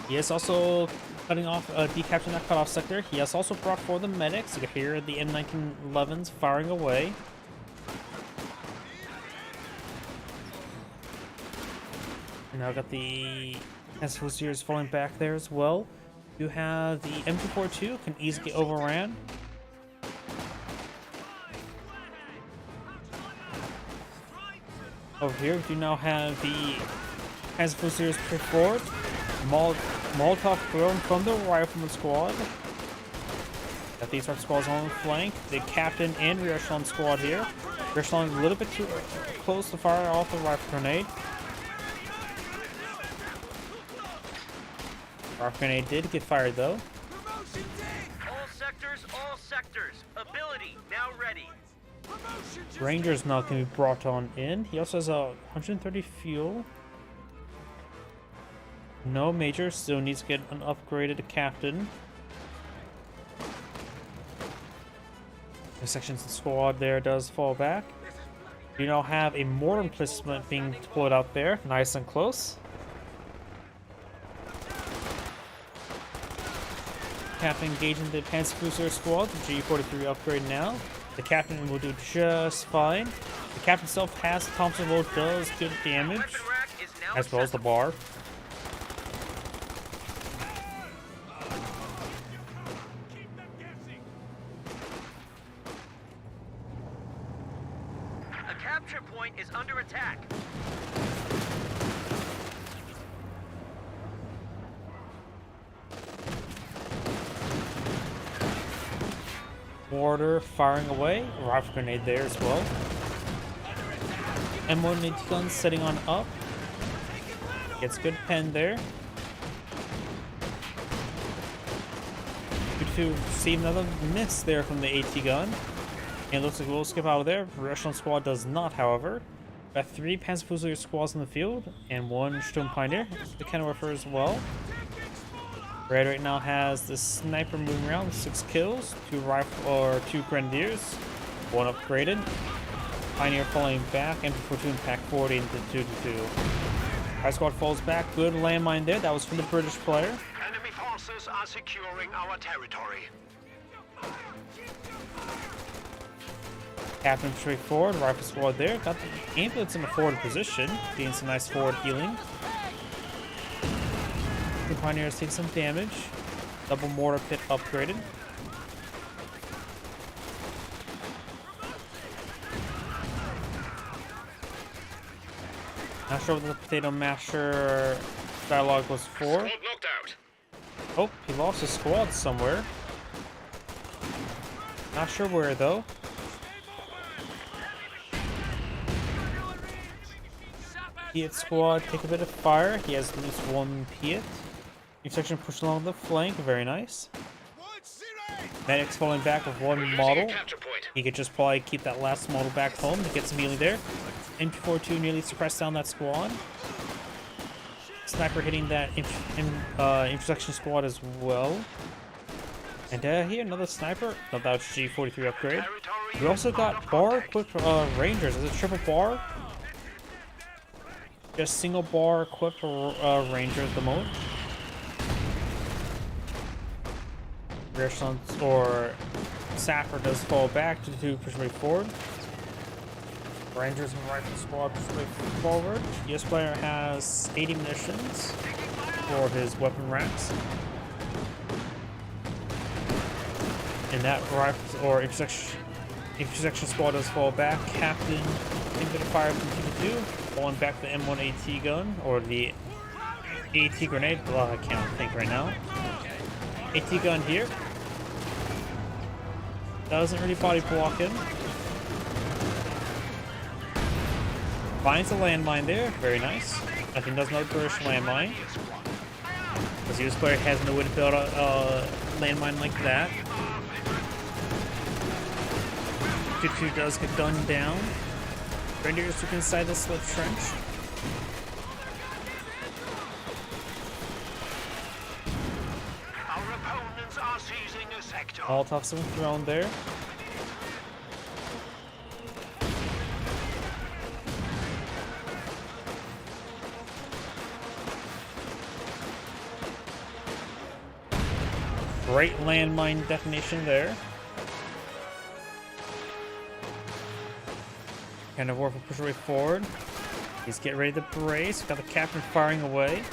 [SPEAKER 1] He is also cutting off, decapturing that cutoff sector. He has also brought forward the medics. You can hear the M1911s firing away. And now got the Panzerfusiliers falling back there as well. You have the MG42 can easily get overran. Over here, we do now have the Panzerfusiliers push forward. Molotov thrown from the Rifleman squad. Got these rifle squads on the flank. The captain and rear echelon squad here. Gershon a little bit too close to fire off the rifle grenade. Rifle grenade did get fired though.
[SPEAKER 4] All sectors. Ability, now ready.
[SPEAKER 1] Ranger's not going to be brought on in. He also has a 130 fuel. No major, still needs to get an upgraded captain. The section squad there does fall back. You now have a mortar emplacement being deployed out there, nice and close. Captain engaging the Panzercruiser squad, the G43 upgrade now. The captain will do just fine. The captain himself has Thompson Bolt, does good damage,
[SPEAKER 4] Weapon rack is now
[SPEAKER 1] as well as the bar.
[SPEAKER 4] A capture point is under attack.
[SPEAKER 1] Mortar firing away, rifle grenade there as well. M1 gun setting on up. Gets good pen there. Good to see another miss there from the AT gun. And it looks like we'll skip out of there. The Echelon squad does not, however. Got 3 Panzerfusilier squads in the field and 1 Sturm Pioneer. The Kenwerfer as well. Red right now has the sniper moving around, 6 kills, 2 rifle or 2 grenadiers, 1 upgraded. Pioneer falling back, and platoon pack 40 into 2-2. High squad falls back, good landmine there. That was from the British player.
[SPEAKER 3] Enemy forces are securing our territory.
[SPEAKER 1] Captain straight forward, rifle squad there. Got the ambulance in a forward position, getting some nice forward healing. The Pioneers take some damage. Double mortar pit upgraded. Not sure what the potato masher dialogue was for.
[SPEAKER 2] Squad knocked out.
[SPEAKER 1] Oh, he lost his squad somewhere. Not sure where though. Piet squad take a bit of fire. He has at least 1 Piet. New section pushed along the flank, very nice. Medic's falling back with 1 model.
[SPEAKER 2] Capture point.
[SPEAKER 1] He could just probably keep that last model back home to get some healing there. MP42 nearly suppressed down that squad. Sniper hitting that intersection squad as well. And here, another sniper. No, that was G43 upgrade. We also got bar equipped Rangers. Is it triple bar? Just single bar equipped Ranger at the moment. Rear stunts or Sapper does fall back to push way forward. Rangers and rifle squad push way forward. US player has 80 munitions for his weapon racks. And that rifle or intersection squad does fall back. Captain, a bit of fire from 2-2. Falling back the M1 AT gun or the AT grenade. Well, I can't think right now. AT gun here. Doesn't really body block him. Finds a landmine there. Very nice. I think that's another British landmine. Because the US player has no way to build a landmine like that. 2-2 does get gunned down. Rangers took inside the slip trench.
[SPEAKER 3] Our opponents are seizing a sector.
[SPEAKER 1] Molotovs have been thrown there. Great landmine detonation there. Kind of work will push away forward. He's getting ready to brace. Got the captain firing away.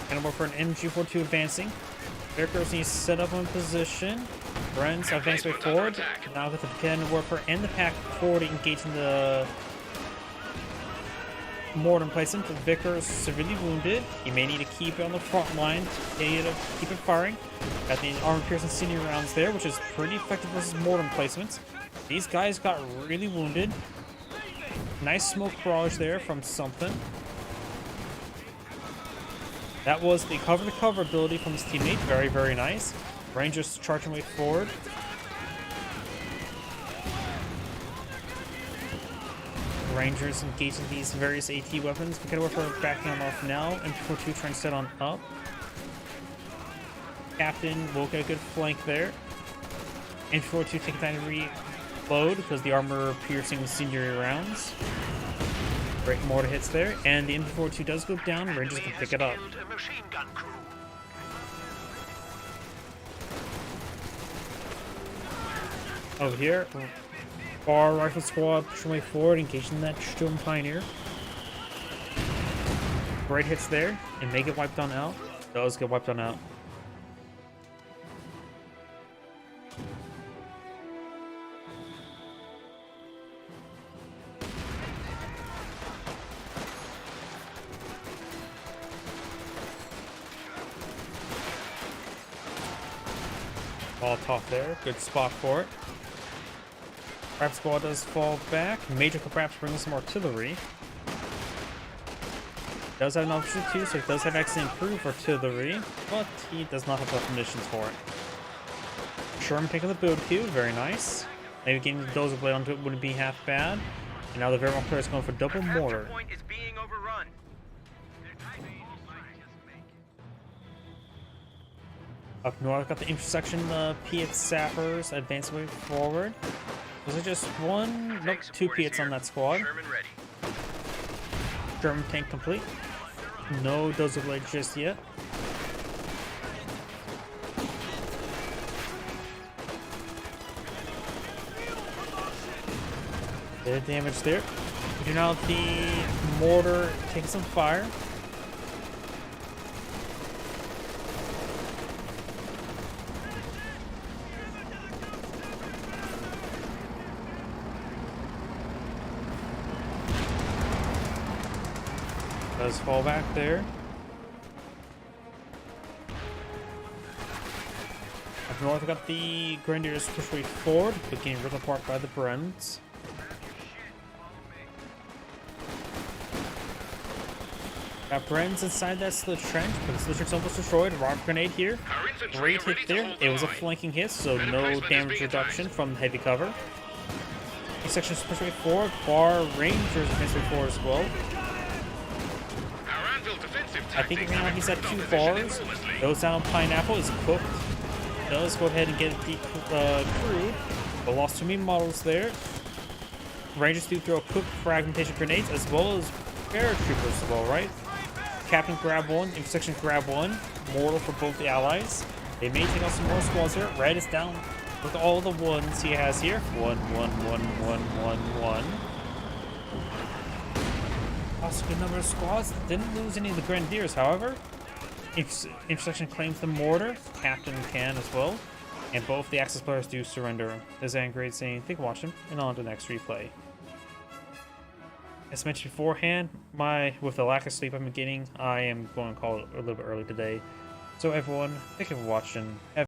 [SPEAKER 1] Kind of work for an MG42 advancing. Aircraft needs to set up in position. Brents advance way forward. Now with the cannon worker and the pack forward engaging the mortar emplacement. The Vickers severely wounded. He may need to keep it on the front line to keep it firing. Got the armor piercing senior rounds there, which is pretty effective versus mortar emplacements. These guys got really wounded. Nice smoke barrage there from something. That was the cover-to-cover ability from his teammate. Very, very nice. Rangers charging way forward. Rangers engaging these various AT weapons. McKenna Warfare backing them off now. MP42 trying to set on up. Captain will get a good flank there. MP42 taking time to reload because the armor piercing incendiary rounds. Great mortar hits there, and the MP42 does go down. Rangers can pick it up.
[SPEAKER 3] A machine gun crew.
[SPEAKER 1] Over here, Bar Rifle Squad pushing way forward, engaging that Sturm Pioneer. Great hits there, and may get wiped on out. Does get wiped on out. Molotov there, good spot for it. Crab Squad does fall back. Major perhaps brings some artillery. Does have an option too, so he does have actually improved artillery, but he does not have enough munitions for it. Sherman taking the build queue, very nice. Maybe getting the Dozer Blade onto it wouldn't be half bad. And now the Vermont player is going for double
[SPEAKER 4] Capture
[SPEAKER 1] mortar.
[SPEAKER 4] point is being overrun.
[SPEAKER 1] Up north, got the intersection, Piet Sappers advancing way forward. Was it just one? Nope,
[SPEAKER 4] Tank
[SPEAKER 1] two
[SPEAKER 4] support is
[SPEAKER 1] Piets on
[SPEAKER 4] here.
[SPEAKER 1] that squad.
[SPEAKER 4] Sherman ready.
[SPEAKER 1] German tank complete. No Dozer Blade just yet. Bit of damage there. We do now have the mortar taking some fire. Does fall back there. Up north, we got the Grenadiers push way forward, but getting ripped apart by the Brens. Got Brens inside that slit trench, but the slit trench almost destroyed. Rocket grenade here.
[SPEAKER 3] Our infantry
[SPEAKER 1] Great
[SPEAKER 3] are
[SPEAKER 1] hit
[SPEAKER 3] ready to
[SPEAKER 1] there.
[SPEAKER 3] hold
[SPEAKER 1] It
[SPEAKER 3] the
[SPEAKER 1] was a
[SPEAKER 3] line.
[SPEAKER 1] flanking hit, so
[SPEAKER 3] Better
[SPEAKER 1] no
[SPEAKER 3] placement is
[SPEAKER 1] damage
[SPEAKER 3] being
[SPEAKER 1] reduction
[SPEAKER 3] advised.
[SPEAKER 1] from heavy cover. These sections push way forward. Bar Rangers advance way forward as well.
[SPEAKER 3] Our Anvil defensive
[SPEAKER 1] I think
[SPEAKER 3] tactics
[SPEAKER 1] right now
[SPEAKER 3] have
[SPEAKER 1] he's at
[SPEAKER 3] improved
[SPEAKER 1] 2
[SPEAKER 3] our position
[SPEAKER 1] bars.
[SPEAKER 3] enormously.
[SPEAKER 1] Goes down Pineapple is cooked. Does go ahead and get the crew. But lost 2 main models there. Rangers do throw cooked fragmentation grenades as well as paratroopers as well, right? Captain grab one, intersection grab one. Mortal for both the allies. They may take out some more squads here. Red is down with all the ones he has here. 1, 1, 1, 1, 1, 1. Also, good number of squads. Didn't lose any of the Grenadiers, however. Intersection claims the mortar. Captain can as well. And both the Axis players do surrender. This is Angrade saying, thank you for watching, and on to the next replay. As mentioned beforehand, with the lack of sleep I've been getting, I am going to call it a little bit early today. So everyone, thank you for watching.